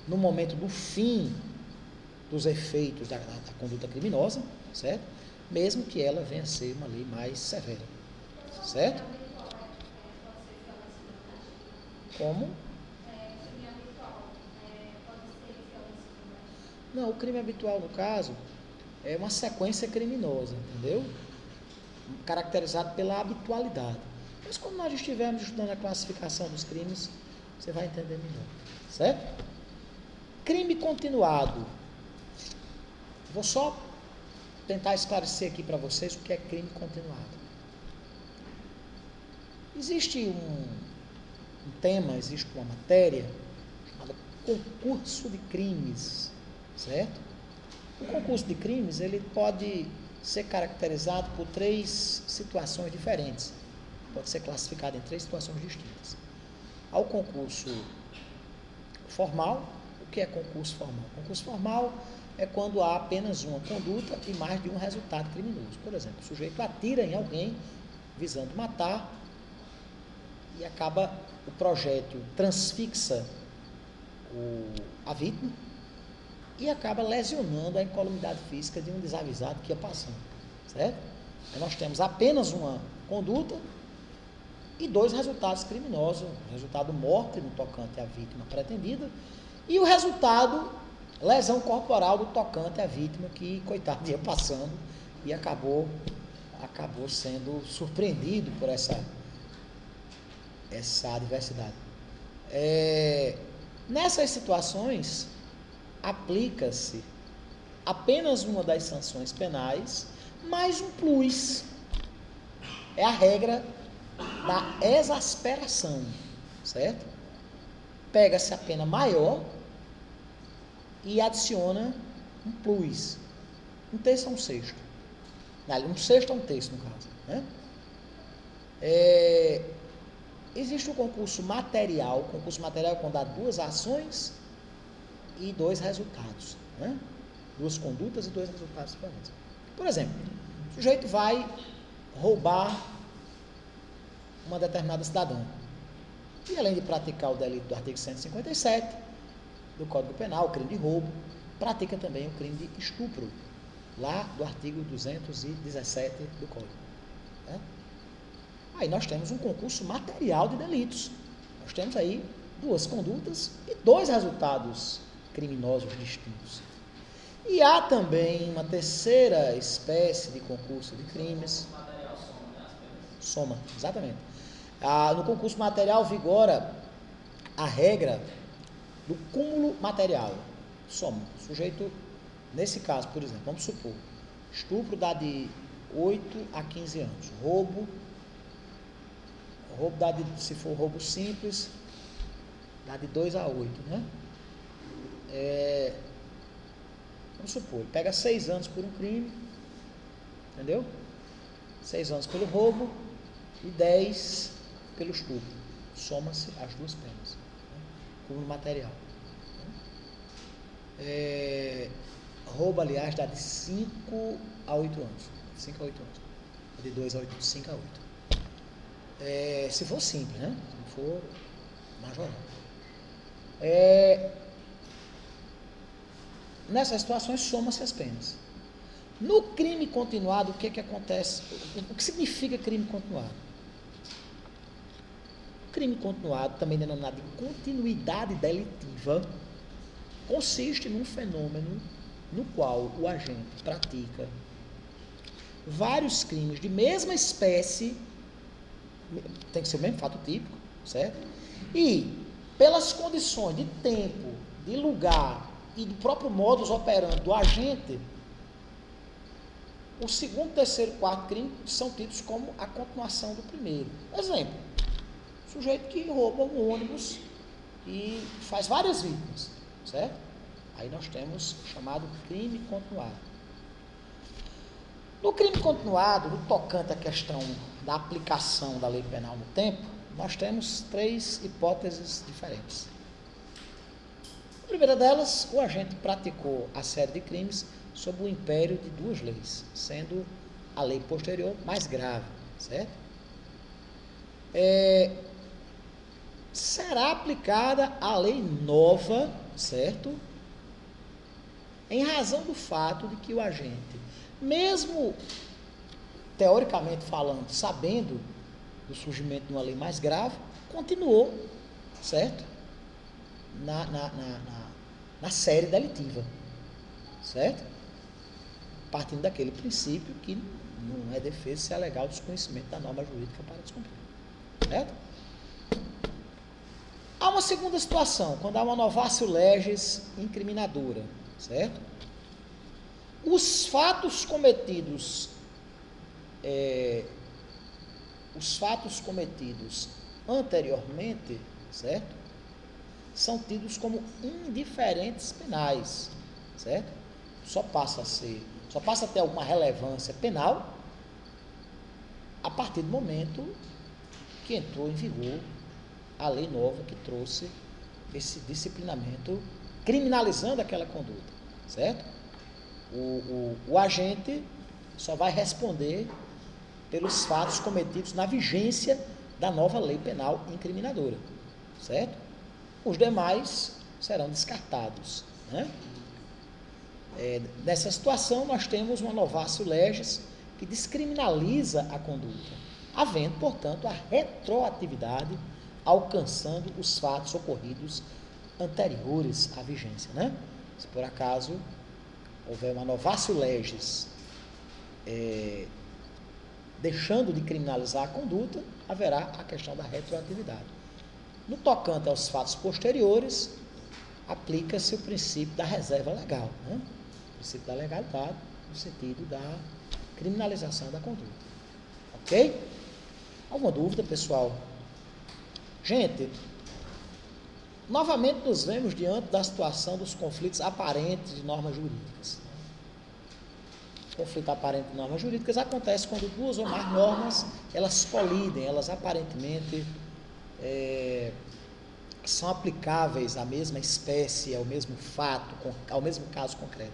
Speaker 1: no momento do fim dos efeitos da conduta criminosa, certo? Mesmo que ela venha a ser uma lei mais severa, certo? Como? Não, o crime habitual, no caso, é uma sequência criminosa, entendeu? Caracterizado pela habitualidade. Mas quando nós estivermos estudando a classificação dos crimes, você vai entender melhor, certo? Crime continuado. Vou só tentar esclarecer aqui para vocês o que é crime continuado. Existe um tema, existe uma matéria chamada concurso de crimes, certo? O concurso de crimes, ele pode ser caracterizado por 3 situações diferentes. Pode ser classificado em 3 situações distintas. Há o concurso formal. O que é concurso formal? Concurso formal é quando há apenas uma conduta e mais de um resultado criminoso. Por exemplo, o sujeito atira em alguém visando matar e acaba, o projétil transfixa a vítima e acaba lesionando a incolumidade física de um desavisado que ia passando, certo? Então, nós temos apenas uma conduta e 2 resultados criminosos, o resultado morte no tocante à vítima pretendida e o resultado lesão corporal do tocante à vítima que, coitado, ia passando e acabou sendo surpreendido por essa adversidade. Nessas situações, aplica-se apenas uma das sanções penais, mais um plus. É a regra da exasperação, certo? Pega-se a pena maior e adiciona um plus. Um terço a um sexto. Um sexto a um terço, no caso, né? Existe o concurso material. O concurso material é quando há 2 ações e 2 resultados, né? 2 condutas e 2 resultados diferentes. Por exemplo, o sujeito vai roubar uma determinada cidadã. E além de praticar o delito do artigo 157 do Código Penal, o crime de roubo, pratica também o crime de estupro, lá do artigo 217 do Código. Né? Aí nós temos um concurso material de delitos. Nós temos aí 2 condutas e 2 resultados criminosos distintos. E há também uma terceira espécie de concurso de crimes. Soma, exatamente. No concurso material vigora a regra do cúmulo material. Soma. O sujeito, nesse caso, por exemplo, vamos supor, estupro dá de 8 a 15 anos. Roubo dá de, se for roubo simples, dá de 2 a 8, né? Vamos supor, ele pega 6 anos por um crime, entendeu? 6 anos pelo roubo e 10 pelo estupro. Soma-se as 2 penas, né? Cúmulo material. Roubo, aliás, dá de 5 a 8 anos. 5 a 8 anos. De 2 a 8, de 5 a 8. Se for simples, né? Se não for majoral. Nessas situações, soma-se as penas. No crime continuado, o que acontece? O que significa crime continuado? Crime continuado, também denominado de continuidade delitiva, consiste num fenômeno no qual o agente pratica vários crimes de mesma espécie, tem que ser o mesmo fato típico, certo? E, pelas condições de tempo, de lugar e do próprio modus operandi do agente, o segundo, terceiro e quarto crime são tidos como a continuação do primeiro. Exemplo, sujeito que rouba um ônibus e faz várias vítimas, certo? Aí nós temos o chamado crime continuado. No crime continuado, no tocante à questão da aplicação da lei penal no tempo, nós temos três hipóteses diferentes. A primeira delas, o agente praticou a série de crimes sob o império de duas leis, sendo a lei posterior mais grave, certo? Será aplicada a lei nova, certo? Em razão do fato de que o agente, mesmo teoricamente falando, sabendo do surgimento de uma lei mais grave, continuou, certo? Na série delitiva, certo? Partindo daquele princípio que não é defesa se alegar o desconhecimento da norma jurídica para descumprir, certo? Há uma segunda situação, quando há uma novatio legis incriminadora, certo? Os fatos cometidos anteriormente, certo? São tidos como indiferentes penais, certo? Só passa a ter alguma relevância penal a partir do momento que entrou em vigor a lei nova que trouxe esse disciplinamento criminalizando aquela conduta, certo? O agente só vai responder pelos fatos cometidos na vigência da nova lei penal incriminadora, certo? Os demais serão descartados, né? Nessa situação, nós temos uma novatio legis que descriminaliza a conduta, havendo, portanto, a retroatividade alcançando os fatos ocorridos anteriores à vigência, né? Se por acaso houver uma novatio legis deixando de criminalizar a conduta, haverá a questão da retroatividade. No tocante aos fatos posteriores, aplica-se o princípio da reserva legal, né? O princípio da legalidade, no sentido da criminalização da conduta. Ok? Alguma dúvida, pessoal? Gente, novamente nos vemos diante da situação dos conflitos aparentes de normas jurídicas. Conflito aparente de normas jurídicas acontece quando duas ou mais normas, elas colidem, elas aparentemente são aplicáveis à mesma espécie, ao mesmo fato, ao mesmo caso concreto,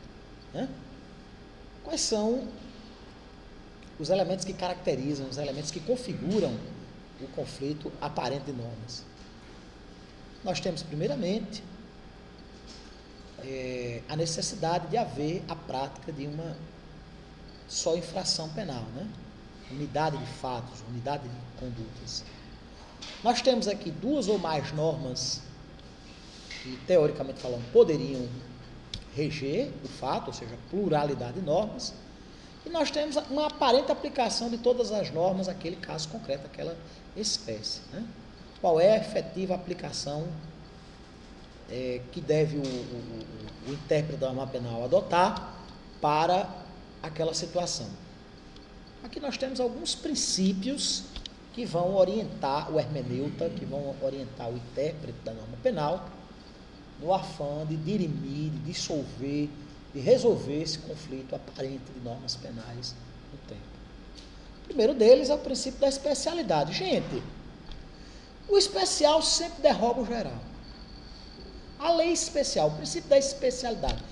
Speaker 1: né? Quais são os elementos que caracterizam, os elementos que configuram o conflito aparente de normas? Nós temos, primeiramente, a necessidade de haver a prática de uma só infração penal, né? Unidade de fatos, unidade de condutas. Nós temos aqui duas ou mais normas que, teoricamente falando, poderiam reger o fato, ou seja, pluralidade de normas, e nós temos uma aparente aplicação de todas as normas àquele caso concreto, àquela espécie, né? Qual é a efetiva aplicação que deve o intérprete da norma penal adotar para aquela situação? Aqui nós temos alguns princípios que vão orientar o hermeneuta, que vão orientar o intérprete da norma penal, no afã de dirimir, de dissolver, de resolver esse conflito aparente de normas penais no tempo. O primeiro deles é o princípio da especialidade. Gente, o especial sempre derroga o geral. A lei especial, o princípio da especialidade,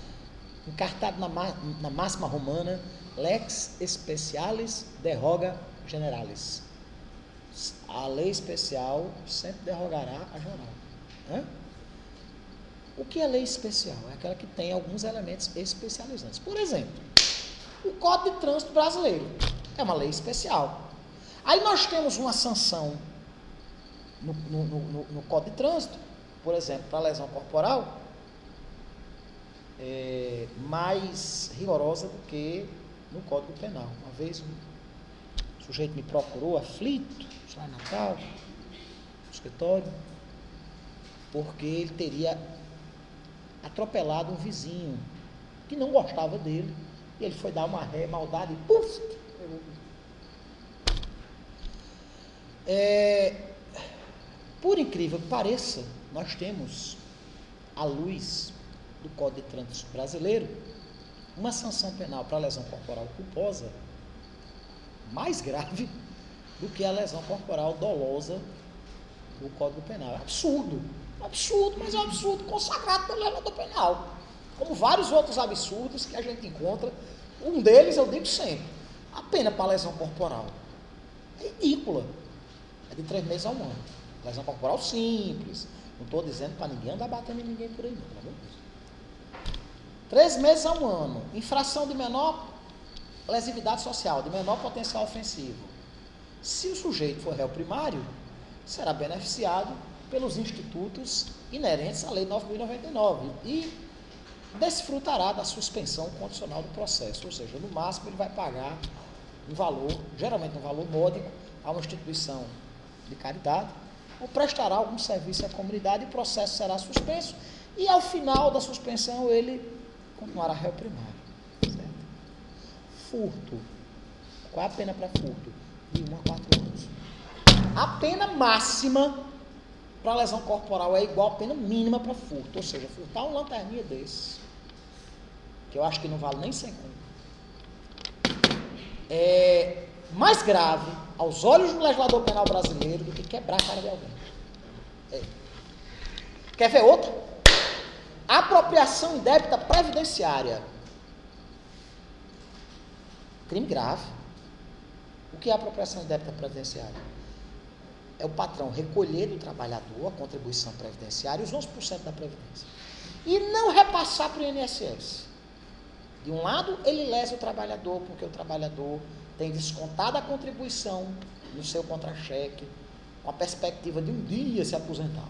Speaker 1: encartado na máxima romana, lex specialis derroga generalis. A lei especial sempre derrogará a geral, né? O que é lei especial? É aquela que tem alguns elementos especializantes. Por exemplo, o Código de Trânsito Brasileiro é uma lei especial. Aí nós temos uma sanção no Código de Trânsito, por exemplo, para lesão corporal, mais rigorosa do que no Código Penal. Uma vez um sujeito me procurou aflito, lá em Natal, no escritório, porque ele teria atropelado um vizinho que não gostava dele E ele foi dar uma ré, maldade, e puf! Por incrível que pareça, nós temos, à luz do Código de Trânsito Brasileiro, uma sanção penal para lesão corporal culposa mais grave do que a lesão corporal dolosa do Código Penal. É absurdo, mas é um absurdo consagrado pelo legislador penal. Como vários outros absurdos que a gente encontra, um deles eu digo sempre, a pena para lesão corporal é ridícula, é de 3 meses a 1 ano. Lesão corporal simples, não estou dizendo para ninguém andar batendo em ninguém por aí, não, pelo amor de Deus. 3 meses a 1 ano, infração de menor lesividade social, de menor potencial ofensivo. Se o sujeito for réu primário, será beneficiado pelos institutos inerentes à Lei 9.099 e desfrutará da suspensão condicional do processo, ou seja, no máximo ele vai pagar um valor, geralmente um valor módico, a uma instituição de caridade, ou prestará algum serviço à comunidade e o processo será suspenso e ao final da suspensão ele continuará réu primário. Certo? Furto. Qual é a pena para furto? De 1 a 4 anos. A pena máxima para lesão corporal é igual à pena mínima para furto, ou seja, furtar um lanterninha desse, que eu acho que não vale nem 100 conto, é mais grave aos olhos do legislador penal brasileiro do que quebrar a cara de alguém. Quer ver outra? Apropriação indébita previdenciária. Crime grave. O que é apropriação indébita previdenciária? É o patrão recolher do trabalhador a contribuição previdenciária, os 11% da previdência, e não repassar para o INSS. De um lado, ele lesa o trabalhador, porque o trabalhador tem descontado a contribuição no seu contra-cheque, com a perspectiva de um dia se aposentar.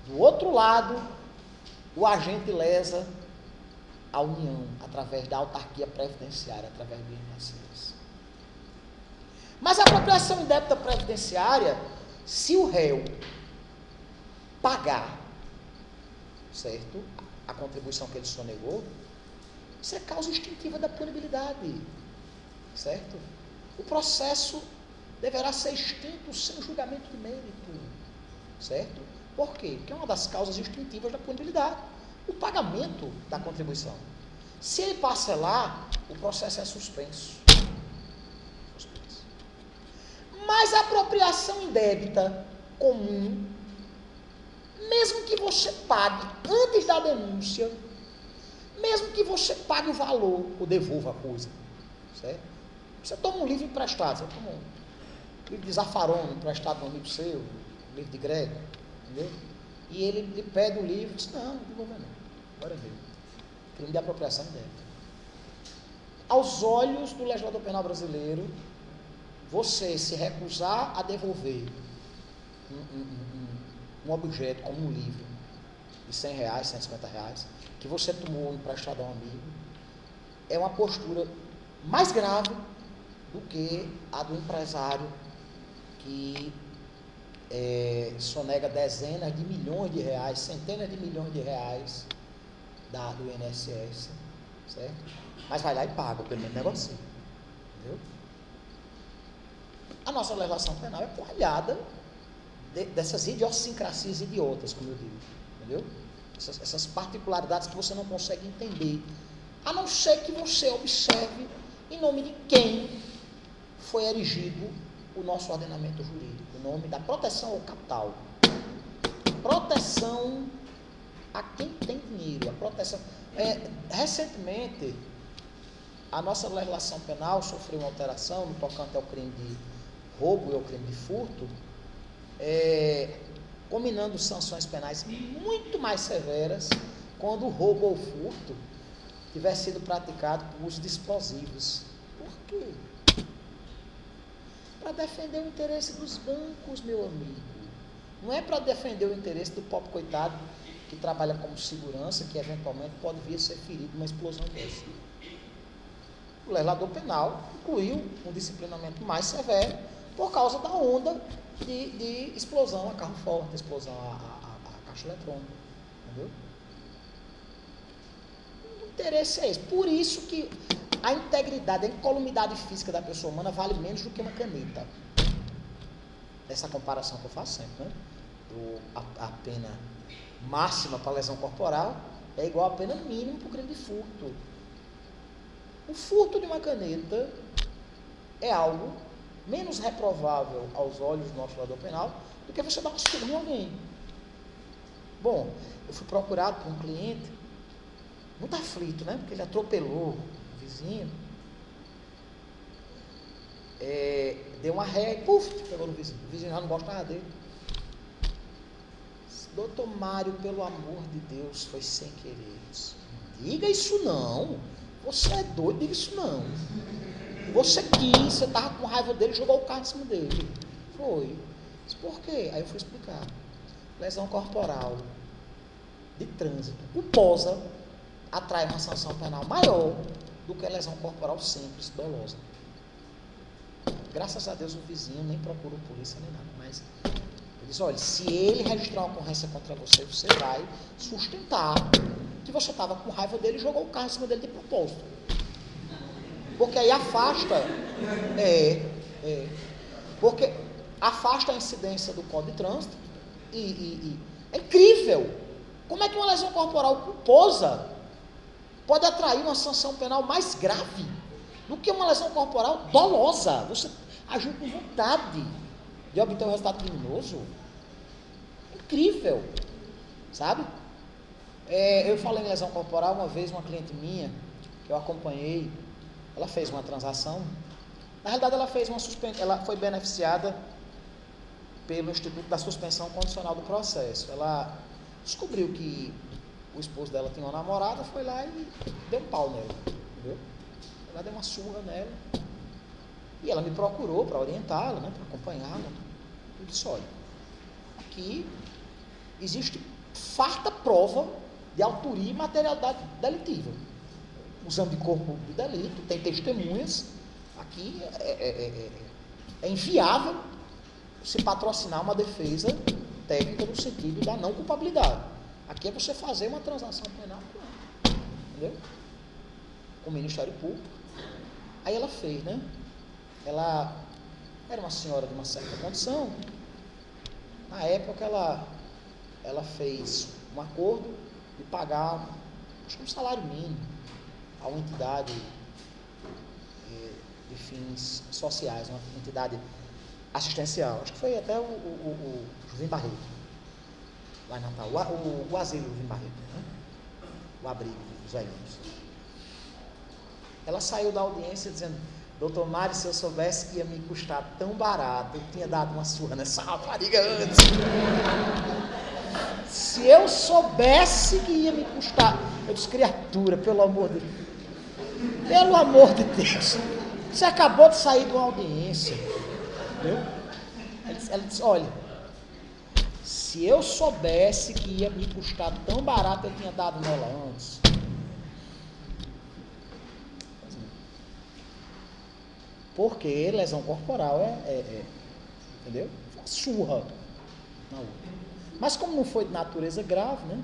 Speaker 1: Do outro lado, o agente lesa a União, através da autarquia previdenciária, através do INSS. Mas a apropriação indébita previdenciária, se o réu pagar, certo, a contribuição que ele sonegou, isso é causa extintiva da punibilidade, certo? O processo deverá ser extinto sem julgamento de mérito, certo? Por quê? Porque é uma das causas extintivas da punibilidade, o pagamento da contribuição. Se ele parcelar, o processo é suspenso. Mas a apropriação indébita comum, mesmo que você pague antes da denúncia, mesmo que você pague o valor ou devolva a coisa, certo? Você toma um livro emprestado, você toma um livro de Zaffaroni emprestado de um amigo seu, um livro de grego, entendeu? E ele lhe pede o livro e diz, não devolver não, agora é meu. Crime de apropriação indébita. Aos olhos do legislador penal brasileiro, você se recusar a devolver um objeto como um livro de R$100, R$150, que você tomou emprestado a um amigo, é uma postura mais grave do que a do empresário que sonega dezenas de milhões de reais, centenas de milhões de reais do INSS, certo? Mas vai lá e paga, pelo menos negocia, entendeu? A nossa legislação penal é coalhada dessas idiosincrasias idiotas, como eu digo, entendeu? Essas particularidades que você não consegue entender, a não ser que você observe em nome de quem foi erigido o nosso ordenamento jurídico, o nome da proteção ao capital, proteção a quem tem dinheiro, a proteção. Recentemente, a nossa legislação penal sofreu uma alteração no tocante ao crime de roubo e ao crime de furto, combinando sanções penais muito mais severas quando o roubo ou o furto tiver sido praticado por uso de explosivos. Por quê? Para defender o interesse dos bancos, meu amigo. Não é para defender o interesse do pobre coitado que trabalha como segurança, que eventualmente pode vir a ser ferido numa explosão dessa. O legislador penal incluiu um disciplinamento mais severo por causa da onda de explosão a carro forte, explosão a caixa eletrônica, entendeu? interesse é esse. Por isso que a integridade, a incolumidade física da pessoa humana vale menos do que uma caneta. Essa comparação que eu faço sempre, né? A pena máxima para lesão corporal é igual à pena mínima para o crime de furto. O furto de uma caneta é algo menos reprovável aos olhos do nosso legislador penal do que você dar um surra em alguém. Bom, eu fui procurado por um cliente muito aflito, né? Porque ele atropelou o vizinho, deu uma ré e puf, pegou no vizinho. O vizinho já não gostava dele. Doutor Mário, pelo amor de Deus, foi sem querer. Diga isso não. Você é doido, diga isso não. Você quis, você estava com raiva dele, jogou o carro em cima dele. Foi. Disse, por quê? Aí eu fui explicar. Lesão corporal de trânsito culposa atrai uma sanção penal maior do que a lesão corporal simples, dolosa. Graças a Deus o vizinho nem procurou polícia nem nada, mas ele disse, olha, se ele registrar uma ocorrência contra você, você vai sustentar que você estava com raiva dele e jogou o carro em cima dele de propósito. Porque aí afasta, porque afasta a incidência do Código de Trânsito e é incrível. Como é que uma lesão corporal culposa pode atrair uma sanção penal mais grave do que uma lesão corporal dolosa? Você agiu com vontade de obter um resultado criminoso. Incrível, sabe? Eu falei em lesão corporal uma vez, uma cliente minha, que eu acompanhei, ela fez uma transação. Na realidade, ela foi beneficiada pelo Instituto da Suspensão Condicional do Processo. Ela descobriu que o esposo dela tinha uma namorada, foi lá e deu um pau nela, entendeu? Ela deu uma surra nela. E ela me procurou para orientá-la, né, para acompanhá-la. Eu disse, olha, aqui existe farta prova de autoria e materialidade delitiva. Usando de corpo de delito, tem testemunhas. Aqui é inviável se patrocinar uma defesa técnica no sentido da não culpabilidade. Aqui é você fazer uma transação penal, entendeu? Com o Ministério Público. Aí ela fez, né? Ela era uma senhora de uma certa condição. Na época ela fez um acordo de pagar, acho que um salário mínimo a uma entidade de fins sociais, uma entidade assistencial. Acho que foi até o Josim Barreto, lá em Natal, o asilo Josim Barreto, né? O abrigo dos velhinhos. Ela saiu da audiência dizendo, doutor Mário, se eu soubesse que ia me custar tão barato, eu tinha dado uma surra nessa rapariga antes. Se eu soubesse que ia me custar, eu disse, criatura, pelo amor de Deus, pelo amor de Deus, você acabou de sair de uma audiência, entendeu? Ela disse, olha, se eu soubesse que ia me custar tão barato, eu tinha dado nela antes. Porque lesão corporal entendeu? Foi uma surra na outra. Mas como não foi de natureza grave, né?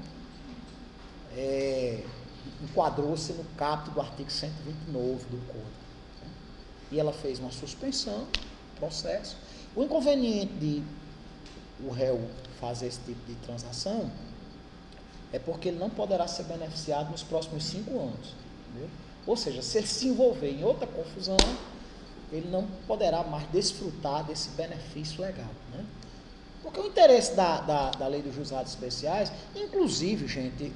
Speaker 1: Enquadrou-se no caput do artigo 129 do Código. Né? E ela fez uma suspensão, processo. O inconveniente de o réu fazer esse tipo de transação é porque ele não poderá ser beneficiado nos próximos 5 anos. Entendeu? Ou seja, se ele se envolver em outra confusão, ele não poderá mais desfrutar desse benefício legal, né? Porque o interesse da lei dos juizados especiais, inclusive, gente,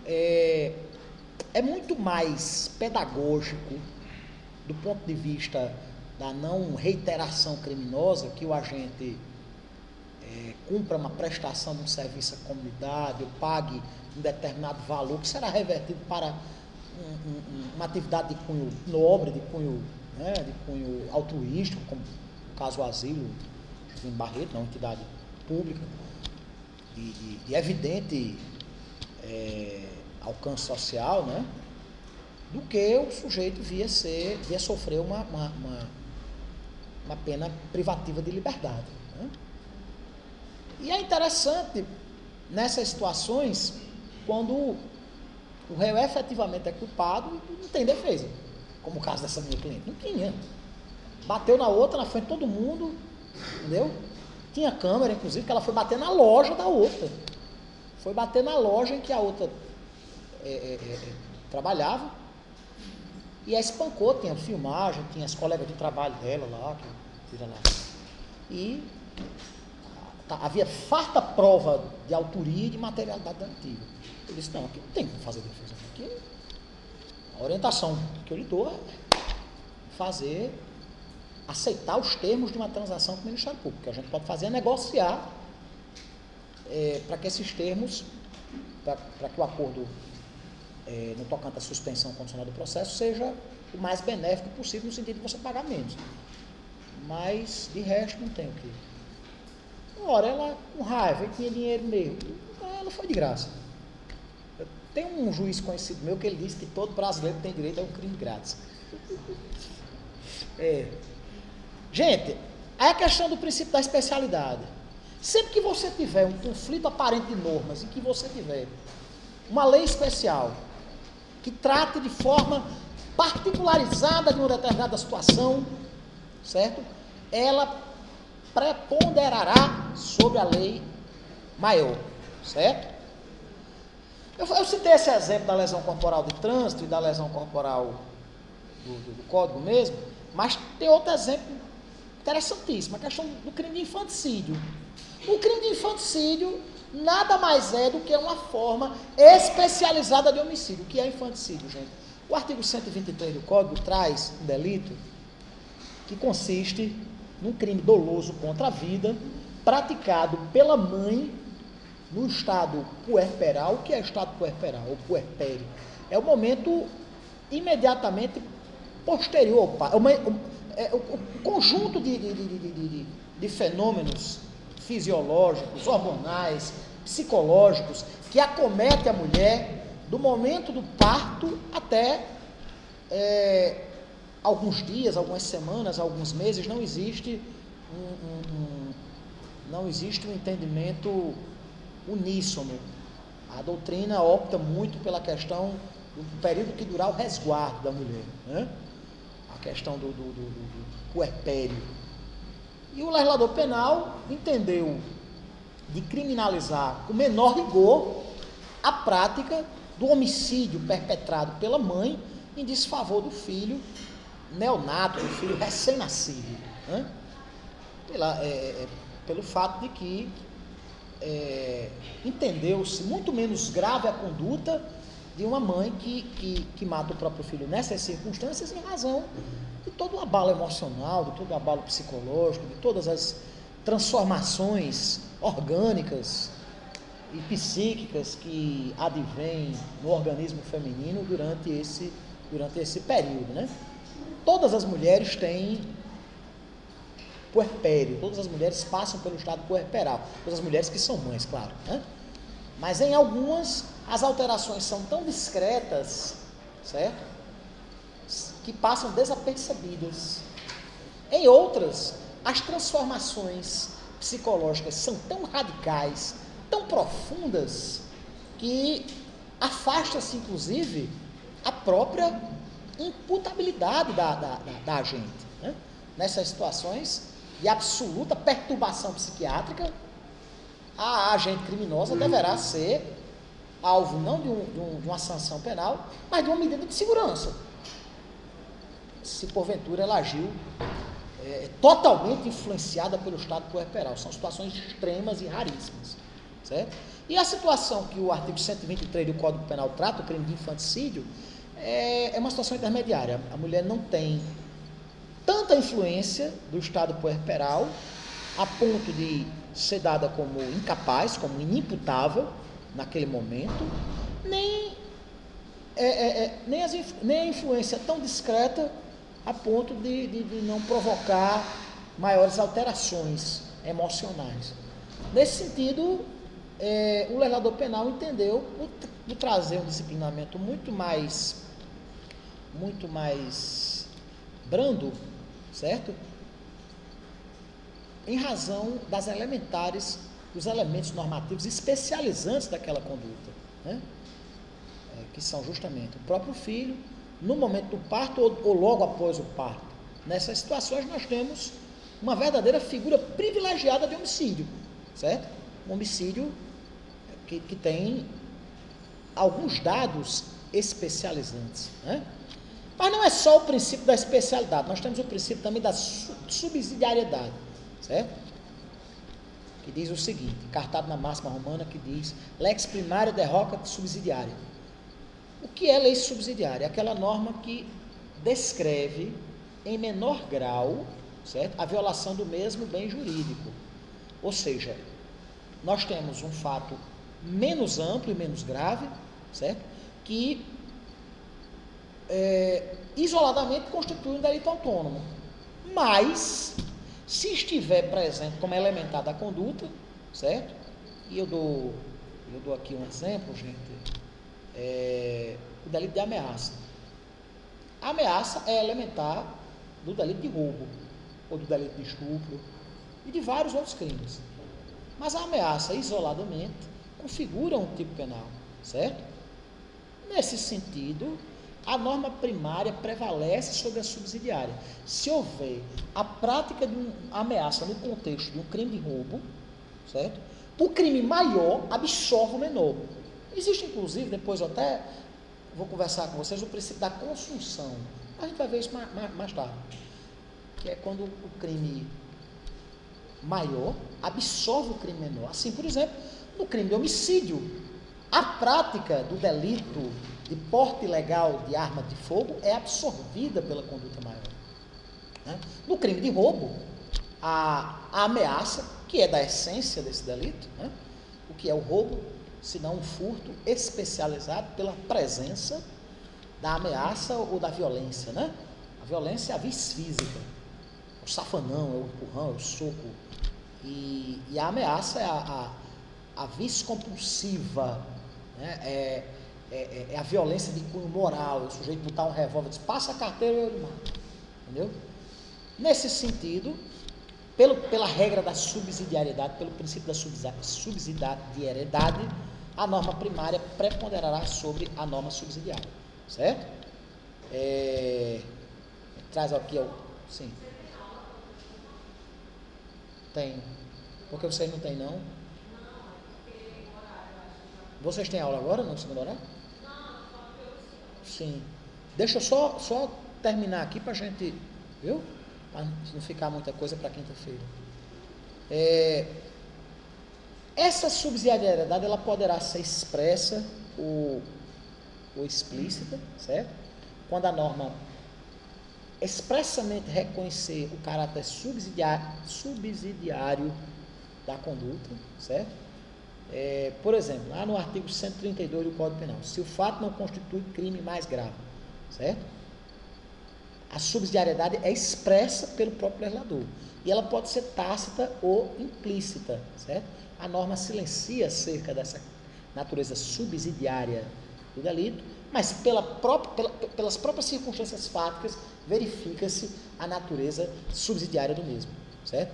Speaker 1: é muito mais pedagógico do ponto de vista da não reiteração criminosa, que o agente cumpra uma prestação de um serviço à comunidade, ou pague um determinado valor, que será revertido para uma atividade de cunho nobre, de cunho altruístico, como no caso o asilo em Barreto, uma entidade pública de evidente alcance social, né? Do que o sujeito via sofrer uma pena privativa de liberdade, né? E é interessante nessas situações quando o réu efetivamente é culpado e não tem defesa, como o caso dessa minha cliente, não tinha. Bateu na outra, na frente de todo mundo, entendeu? Tinha câmera, inclusive, que ela foi bater na loja da outra. Foi bater na loja em que a outra trabalhava, e a espancou, tinha filmagem, tinha as colegas de trabalho dela lá, que vira lá. E havia farta prova de autoria e de materialidade da antiga. Eu disse, não, aqui não tem como fazer defesa. Aqui, a orientação que eu lhe dou é aceitar os termos de uma transação com o Ministério Público. O que a gente pode fazer é negociar para que esses termos, para que o acordo no tocante à suspensão condicional do processo seja o mais benéfico possível, no sentido de você pagar menos. Mas, de resto, não tem o que. Ora, ela, com raiva, e tinha dinheiro mesmo. Ela foi de graça. Tem um juiz conhecido meu que ele disse que todo brasileiro tem direito a um crime grátis. Gente, aí a questão do princípio da especialidade. Sempre que você tiver um conflito aparente de normas, em que você tiver uma lei especial que trate de forma particularizada de uma determinada situação, certo? Ela preponderará sobre a lei maior, certo? Eu citei esse exemplo da lesão corporal de trânsito e da lesão corporal do código mesmo, mas tem outro exemplo interessantíssimo, a questão do crime de infanticídio. O crime de infanticídio nada mais é do que uma forma especializada de homicídio. O que é infanticídio, gente? O artigo 123 do Código traz um delito que consiste num crime doloso contra a vida, praticado pela mãe no estado puerperal. O que é estado puerperal, ou puerpério? É o momento imediatamente posterior ao pai. O conjunto de fenômenos fisiológicos, hormonais, psicológicos, que acomete a mulher do momento do parto até alguns dias, algumas semanas, alguns meses. Não existe um entendimento uníssono. A doutrina opta muito pela questão do período que durar o resguardo da mulher, né? A questão do puerpério. E o legislador penal entendeu de criminalizar com menor rigor a prática do homicídio perpetrado pela mãe em desfavor do filho neonato, do filho recém-nascido, né? Pelo fato de que entendeu-se muito menos grave a conduta de uma mãe que mata o próprio filho nessas circunstâncias em razão de todo o abalo emocional, de todo o abalo psicológico, de todas as transformações orgânicas e psíquicas que advêm no organismo feminino durante esse período, né? Todas as mulheres têm puerpério, todas as mulheres passam pelo estado puerperal, todas as mulheres que são mães, claro, né? Mas em algumas as alterações são tão discretas, certo? Que passam desapercebidas. Em outras, as transformações psicológicas são tão radicais, tão profundas, que afasta-se, inclusive, a própria imputabilidade da agente, né? Nessas situações de absoluta perturbação psiquiátrica, a agente criminosa deverá ser alvo não de uma sanção penal, mas de uma medida de segurança, se porventura ela agiu totalmente influenciada pelo estado puerperal. São situações extremas e raríssimas, certo? E a situação que o artigo 123 do Código Penal trata, o crime de infanticídio, é uma situação intermediária. A mulher não tem tanta influência do estado puerperal a ponto de ser dada como incapaz, como inimputável naquele momento, nem a influência tão discreta a ponto de não provocar maiores alterações emocionais. Nesse sentido, o legislador penal entendeu de trazer um disciplinamento muito mais brando, certo? Em razão dos elementos normativos especializantes daquela conduta, né? que são justamente o próprio filho, no momento do parto ou logo após o parto. Nessas situações nós temos uma verdadeira figura privilegiada de homicídio, certo? Um homicídio que tem alguns dados especializantes, né? Mas não é só o princípio da especialidade, nós temos o princípio também da subsidiariedade, certo? Que diz o seguinte, cartado na máxima romana, que diz lex primária derroca subsidiária. O que é lei subsidiária? É aquela norma que descreve em menor grau, certo, a violação do mesmo bem jurídico. Ou seja, nós temos um fato menos amplo e menos grave, certo, que isoladamente constitui um delito autônomo. Mas, se estiver presente como elementar da conduta, certo, e eu dou aqui um exemplo, gente, o delito de ameaça. A ameaça é elementar do delito de roubo, ou do delito de estupro, e de vários outros crimes. Mas a ameaça, isoladamente, configura um tipo penal, certo? Nesse sentido, a norma primária prevalece sobre a subsidiária. Se houver a prática de uma ameaça no contexto de um crime de roubo, certo? O crime maior absorve o menor. Existe, inclusive, depois eu até vou conversar com vocês, o princípio da consunção. A gente vai ver isso mais tarde. Que é quando o crime maior absorve o crime menor. Assim, por exemplo, no crime de homicídio, a prática do delito de porte ilegal de arma de fogo é absorvida pela conduta maior, né? No crime de roubo, a ameaça, que é da essência desse delito, né? O que é o roubo, senão um furto especializado pela presença da ameaça ou da violência, né? A violência é a vis física, o safanão, é o empurrão, é o soco, e a ameaça é a vis compulsiva, né? É a violência de cunho moral, o sujeito botar um revólver e diz, passa a carteira e eu lhe mato, entendeu? Nesse sentido, pela regra da subsidiariedade, pelo princípio da subsidiariedade, a norma primária preponderará sobre a norma subsidiária, certo? Traz aqui, sim. Tem. Porque vocês não têm, não? Vocês têm aula agora, no segundo horário? Sim. Deixa eu só terminar aqui para a gente, viu? Para não ficar muita coisa para quinta-feira. Essa subsidiariedade, ela poderá ser expressa ou explícita, certo? Quando a norma expressamente reconhecer o caráter subsidiário da conduta, certo? Por exemplo, lá no artigo 132 do Código Penal, se o fato não constitui crime mais grave, certo? A subsidiariedade é expressa pelo próprio legislador e ela pode ser tácita ou implícita, certo? A norma silencia acerca dessa natureza subsidiária do delito, mas pelas próprias circunstâncias fáticas verifica-se a natureza subsidiária do mesmo, certo?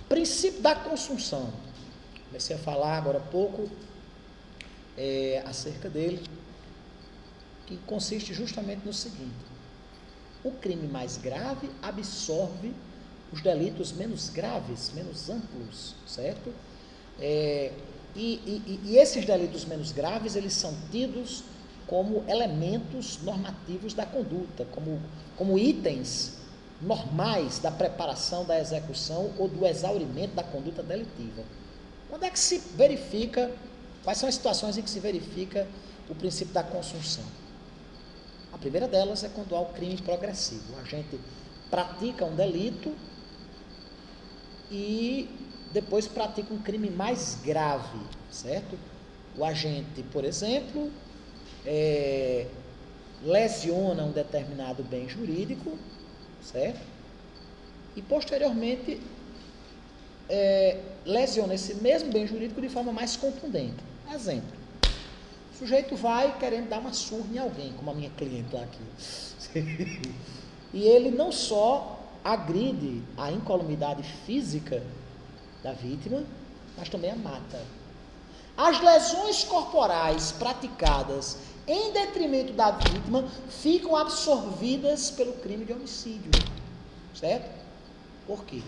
Speaker 1: Princípio da consunção. Comecei a falar agora há pouco acerca dele, que consiste justamente no seguinte: o crime mais grave absorve os delitos menos graves, menos amplos, certo? E esses delitos menos graves, eles são tidos como elementos normativos da conduta, como itens normais da preparação, da execução ou do exaurimento da conduta delitiva. Quando é que se verifica, quais são as situações em que se verifica o princípio da consunção? A primeira delas é quando há o crime progressivo. A gente pratica um delito e depois pratica um crime mais grave, certo? O agente, por exemplo, lesiona um determinado bem jurídico, certo? E posteriormente lesiona esse mesmo bem jurídico de forma mais contundente. Exemplo: o sujeito vai querendo dar uma surra em alguém, como a minha cliente lá aqui. E ele não só agride a incolumidade física da vítima, mas também a mata. As lesões corporais praticadas em detrimento da vítima ficam absorvidas pelo crime de homicídio. Certo? Por quê?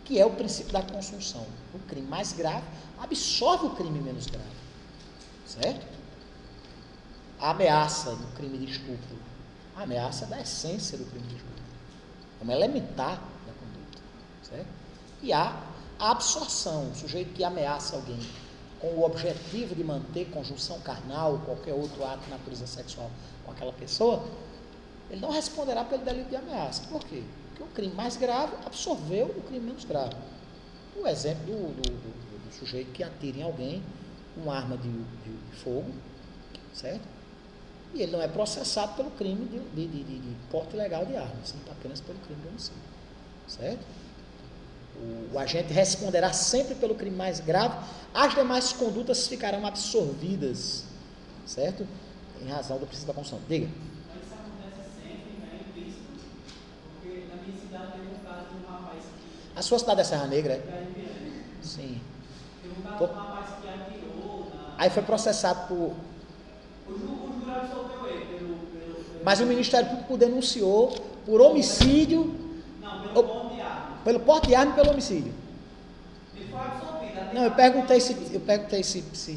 Speaker 1: Que é o princípio da consunção. O crime mais grave absorve o crime menos grave. Certo? A ameaça do crime de estupro. A ameaça é da essência do crime de estupro. É uma elementar da conduta. Certo? E há a absorção. O sujeito que ameaça alguém com o objetivo de manter conjunção carnal ou qualquer outro ato de natureza sexual com aquela pessoa, ele não responderá pelo delito de ameaça. Por quê? Porque o crime mais grave absorveu o crime menos grave. O exemplo do sujeito que atira em alguém com uma arma de fogo, certo? E ele não é processado pelo crime de porte ilegal de arma, sim, apenas pelo crime de homicídio, certo? O agente responderá sempre pelo crime mais grave, as demais condutas ficarão absorvidas, certo? Em razão do princípio da constituição. Diga.
Speaker 2: Mas isso acontece sempre, né? Implícito, porque na minha cidade teve um caso de um rapaz que...
Speaker 1: A sua cidade é Serra Negra?
Speaker 2: É?
Speaker 1: Sim.
Speaker 2: Teve um caso de um rapaz que atirou na...
Speaker 1: Aí foi processado por...
Speaker 2: O júri absolveu ele pelo...
Speaker 1: Mas o Ministério Público denunciou por homicídio...
Speaker 2: Não, pelo porte de arma.
Speaker 1: Pelo porte de arma e pelo homicídio.
Speaker 2: Ele foi absolvido.
Speaker 1: Não, eu perguntei se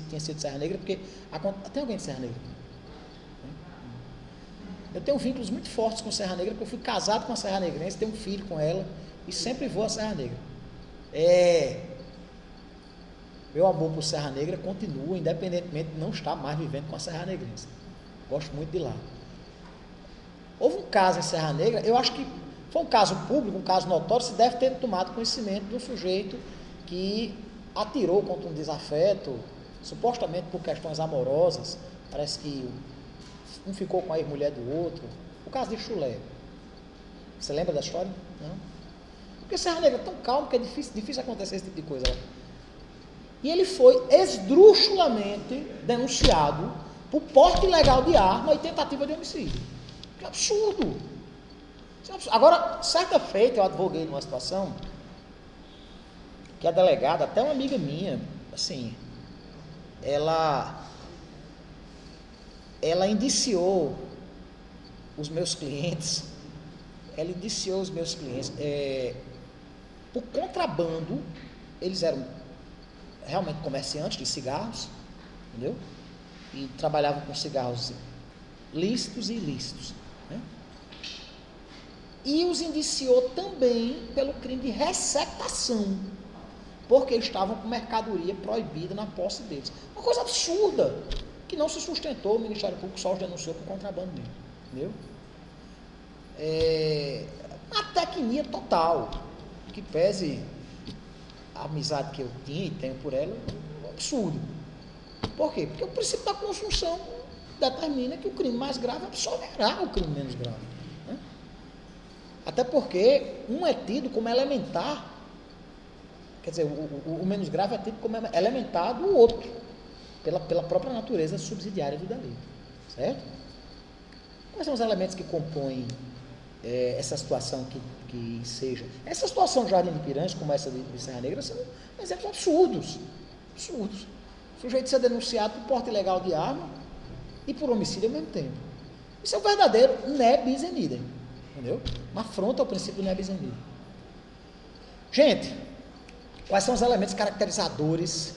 Speaker 1: tinha sido Serra Negra, porque... Tem alguém de Serra Negra? Eu tenho vínculos muito fortes com Serra Negra, porque eu fui casado com a Serra Negrense, tenho um filho com ela, e sempre vou a Serra Negra. Meu amor por Serra Negra continua, independentemente de não estar mais vivendo com a Serra Negrense. Gosto muito de lá. Houve um caso em Serra Negra, eu acho que foi um caso público, um caso notório, se deve ter tomado conhecimento do sujeito que atirou contra um desafeto, supostamente por questões amorosas, parece que um ficou com a ex-mulher do outro, o caso de Chulé. Você lembra da história? Não? Porque Serra Negra é tão calmo que é difícil acontecer esse tipo de coisa lá. E ele foi esdrúxulamente denunciado por porte ilegal de arma e tentativa de homicídio. Que absurdo! Agora, certa feita, eu advoguei numa situação que a delegada, até uma amiga minha, assim, ela indiciou os meus clientes, por contrabando. Eles eram realmente comerciantes de cigarros, entendeu? E trabalhavam com cigarros lícitos e ilícitos, né? E os indiciou também pelo crime de receptação, porque estavam com mercadoria proibida na posse deles. Uma coisa absurda, que não se sustentou, o Ministério Público só os denunciou por contrabando mesmo, entendeu? Uma tecnia total, que pese a amizade que eu tinha e tenho por ela, é um absurdo. Por quê? Porque o princípio da consunção determina que o crime mais grave absorverá o crime menos grave, né? Até porque um é tido como elementar, quer dizer, o menos grave é tido como elementar do outro, pela própria natureza subsidiária do delito, certo? Quais são os elementos que compõem essa situação que seja? Essa situação de Jardim de Piranhas, como essa de Serra Negra, são exemplos absurdos. O sujeito ser denunciado por porte ilegal de arma e por homicídio ao mesmo tempo. Isso é o verdadeiro ne bis in idem, entendeu? Uma afronta ao princípio do ne bis in idem. Gente, quais são os elementos caracterizadores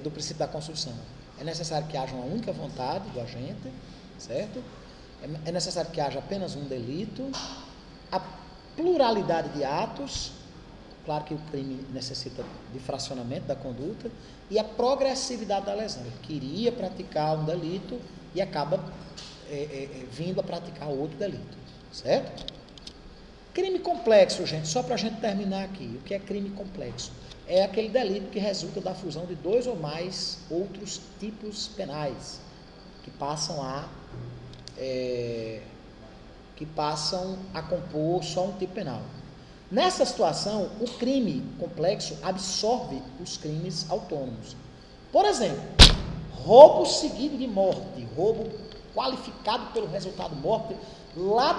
Speaker 1: do princípio da consunção? É necessário que haja uma única vontade do agente, certo? É necessário que haja apenas um delito, a pluralidade de atos, claro que o crime necessita de fracionamento da conduta, e a progressividade da lesão. Ele queria praticar um delito e acaba vindo a praticar outro delito, certo? Crime complexo, gente, só para a gente terminar aqui. O que é crime complexo? É aquele delito que resulta da fusão de dois ou mais outros tipos penais, que passam a compor só um tipo penal. Nessa situação, o crime complexo absorve os crimes autônomos. Por exemplo, roubo seguido de morte, roubo qualificado pelo resultado morte, lá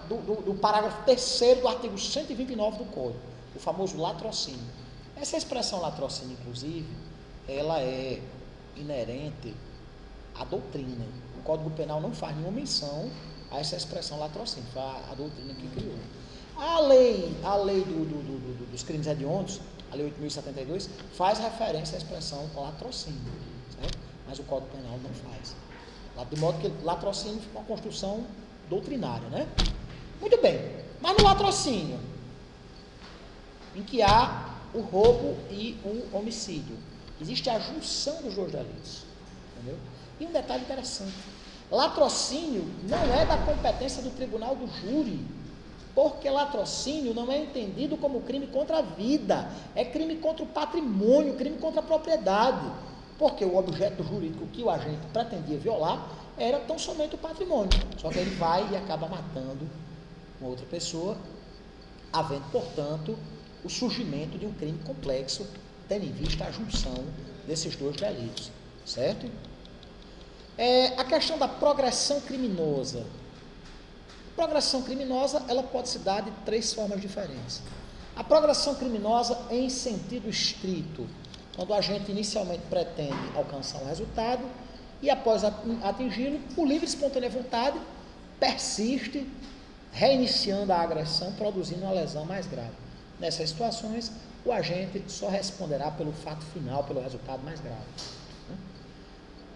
Speaker 1: do parágrafo 3º do artigo 129 do Código, o famoso latrocínio. Essa expressão latrocínio, inclusive, ela é inerente à doutrina. O Código Penal não faz nenhuma menção a essa expressão latrocínio, foi a doutrina que criou. A lei dos crimes hediondos, a lei 8.072, faz referência à expressão latrocínio, certo? Mas o Código Penal não faz. De modo que latrocínio fica uma construção doutrinária, né? Muito bem, mas no latrocínio, em que há o roubo e o homicídio, existe a junção dos dois delitos, entendeu? E um detalhe interessante, latrocínio não é da competência do tribunal do júri, porque latrocínio não é entendido como crime contra a vida, é crime contra o patrimônio, crime contra a propriedade, porque o objeto jurídico que o agente pretendia violar era tão somente o patrimônio, só que ele vai e acaba matando uma outra pessoa, havendo, portanto, o surgimento de um crime complexo, tendo em vista a junção desses dois delitos, certo? A questão da progressão criminosa. Progressão criminosa, ela pode se dar de três formas diferentes. A progressão criminosa em sentido estrito, quando o agente inicialmente pretende alcançar um resultado e após atingi-lo, por livre e espontânea vontade, persiste, reiniciando a agressão, produzindo uma lesão mais grave. Nessas situações, o agente só responderá pelo fato final, pelo resultado mais grave.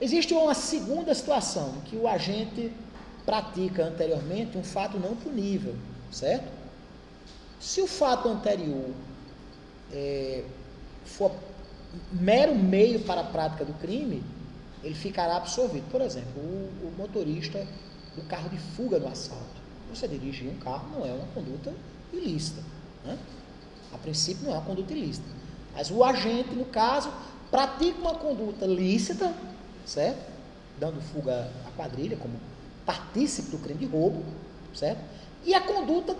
Speaker 1: Existe uma segunda situação, que o agente pratica anteriormente um fato não punível, certo? Se o fato anterior for mero meio para a prática do crime, ele ficará absolvido. Por exemplo, o motorista do carro de fuga no assalto. Você dirigir um carro não é uma conduta ilícita, né? A princípio não é uma conduta ilícita, mas o agente, no caso, pratica uma conduta lícita, certo? Dando fuga à quadrilha, como partícipe do crime de roubo, certo? E a conduta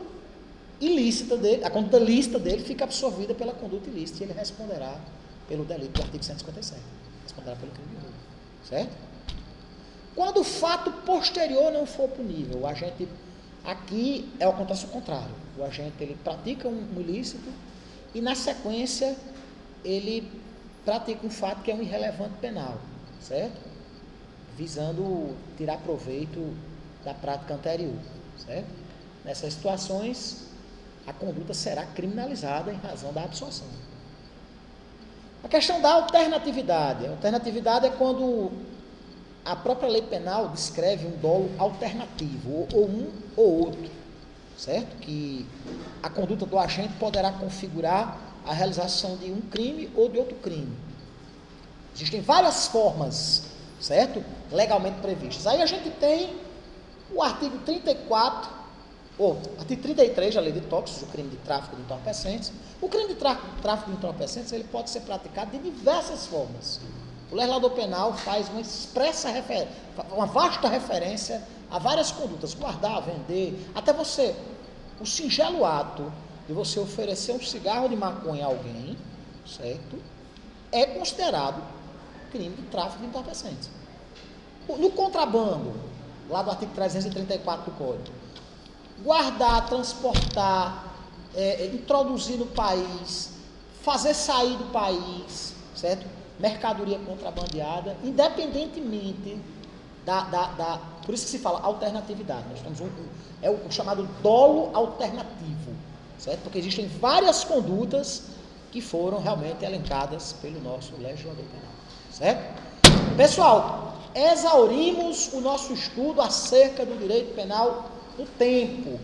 Speaker 1: ilícita dele, a conduta lícita dele fica absorvida pela conduta ilícita e ele responderá pelo delito do artigo 157, responderá pelo crime de roubo, certo? Quando o fato posterior não for punível, o agente, aqui acontece o contrário, o agente ele pratica um ilícito e na sequência ele pratica um fato que é um irrelevante penal, certo? Visando tirar proveito da prática anterior, certo? Nessas situações, a conduta será criminalizada em razão da absorção. A questão da alternatividade. A alternatividade é quando a própria lei penal descreve um dolo alternativo, ou um ou outro, certo? Que a conduta do agente poderá configurar a realização de um crime ou de outro crime. Existem várias formas, certo? Legalmente previstas. Aí a gente tem o artigo 34, ou artigo 33 da lei de tóxicos, o crime de tráfico de entorpecentes. O crime de tráfico de entorpecentes, ele pode ser praticado de diversas formas. O legislador penal faz uma expressa uma vasta referência a várias condutas, guardar, vender, até você, o singelo ato de você oferecer um cigarro de maconha a alguém, certo? É considerado crime de tráfico de entorpecentes. No contrabando, lá do artigo 334 do Código, guardar, transportar, introduzir no país, fazer sair do país, certo? Mercadoria contrabandeada, independentemente por isso que se fala alternatividade. Nós temos o chamado dolo alternativo, certo? Porque existem várias condutas que foram realmente elencadas pelo nosso legislador penal, certo? Pessoal, exaurimos o nosso estudo acerca do direito penal no tempo.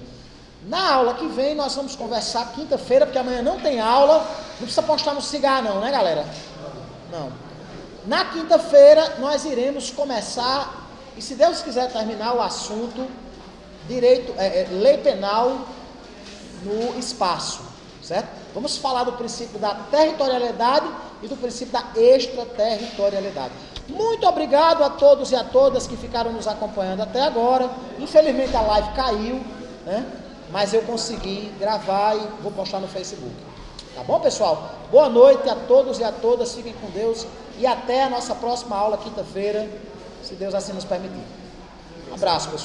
Speaker 1: Na aula que vem nós vamos conversar quinta-feira, porque amanhã não tem aula, não precisa postar no cigarro não, né galera? Não. Na quinta-feira nós iremos começar, e se Deus quiser terminar o assunto, lei penal no espaço, certo? Vamos falar do princípio da territorialidade e do princípio da extraterritorialidade. Muito obrigado a todos e a todas que ficaram nos acompanhando até agora. Infelizmente a live caiu, né? Mas eu consegui gravar e vou postar no Facebook. Tá bom, pessoal? Boa noite a todos e a todas, fiquem com Deus e até a nossa próxima aula quinta-feira, se Deus assim nos permitir. Um abraço, pessoal.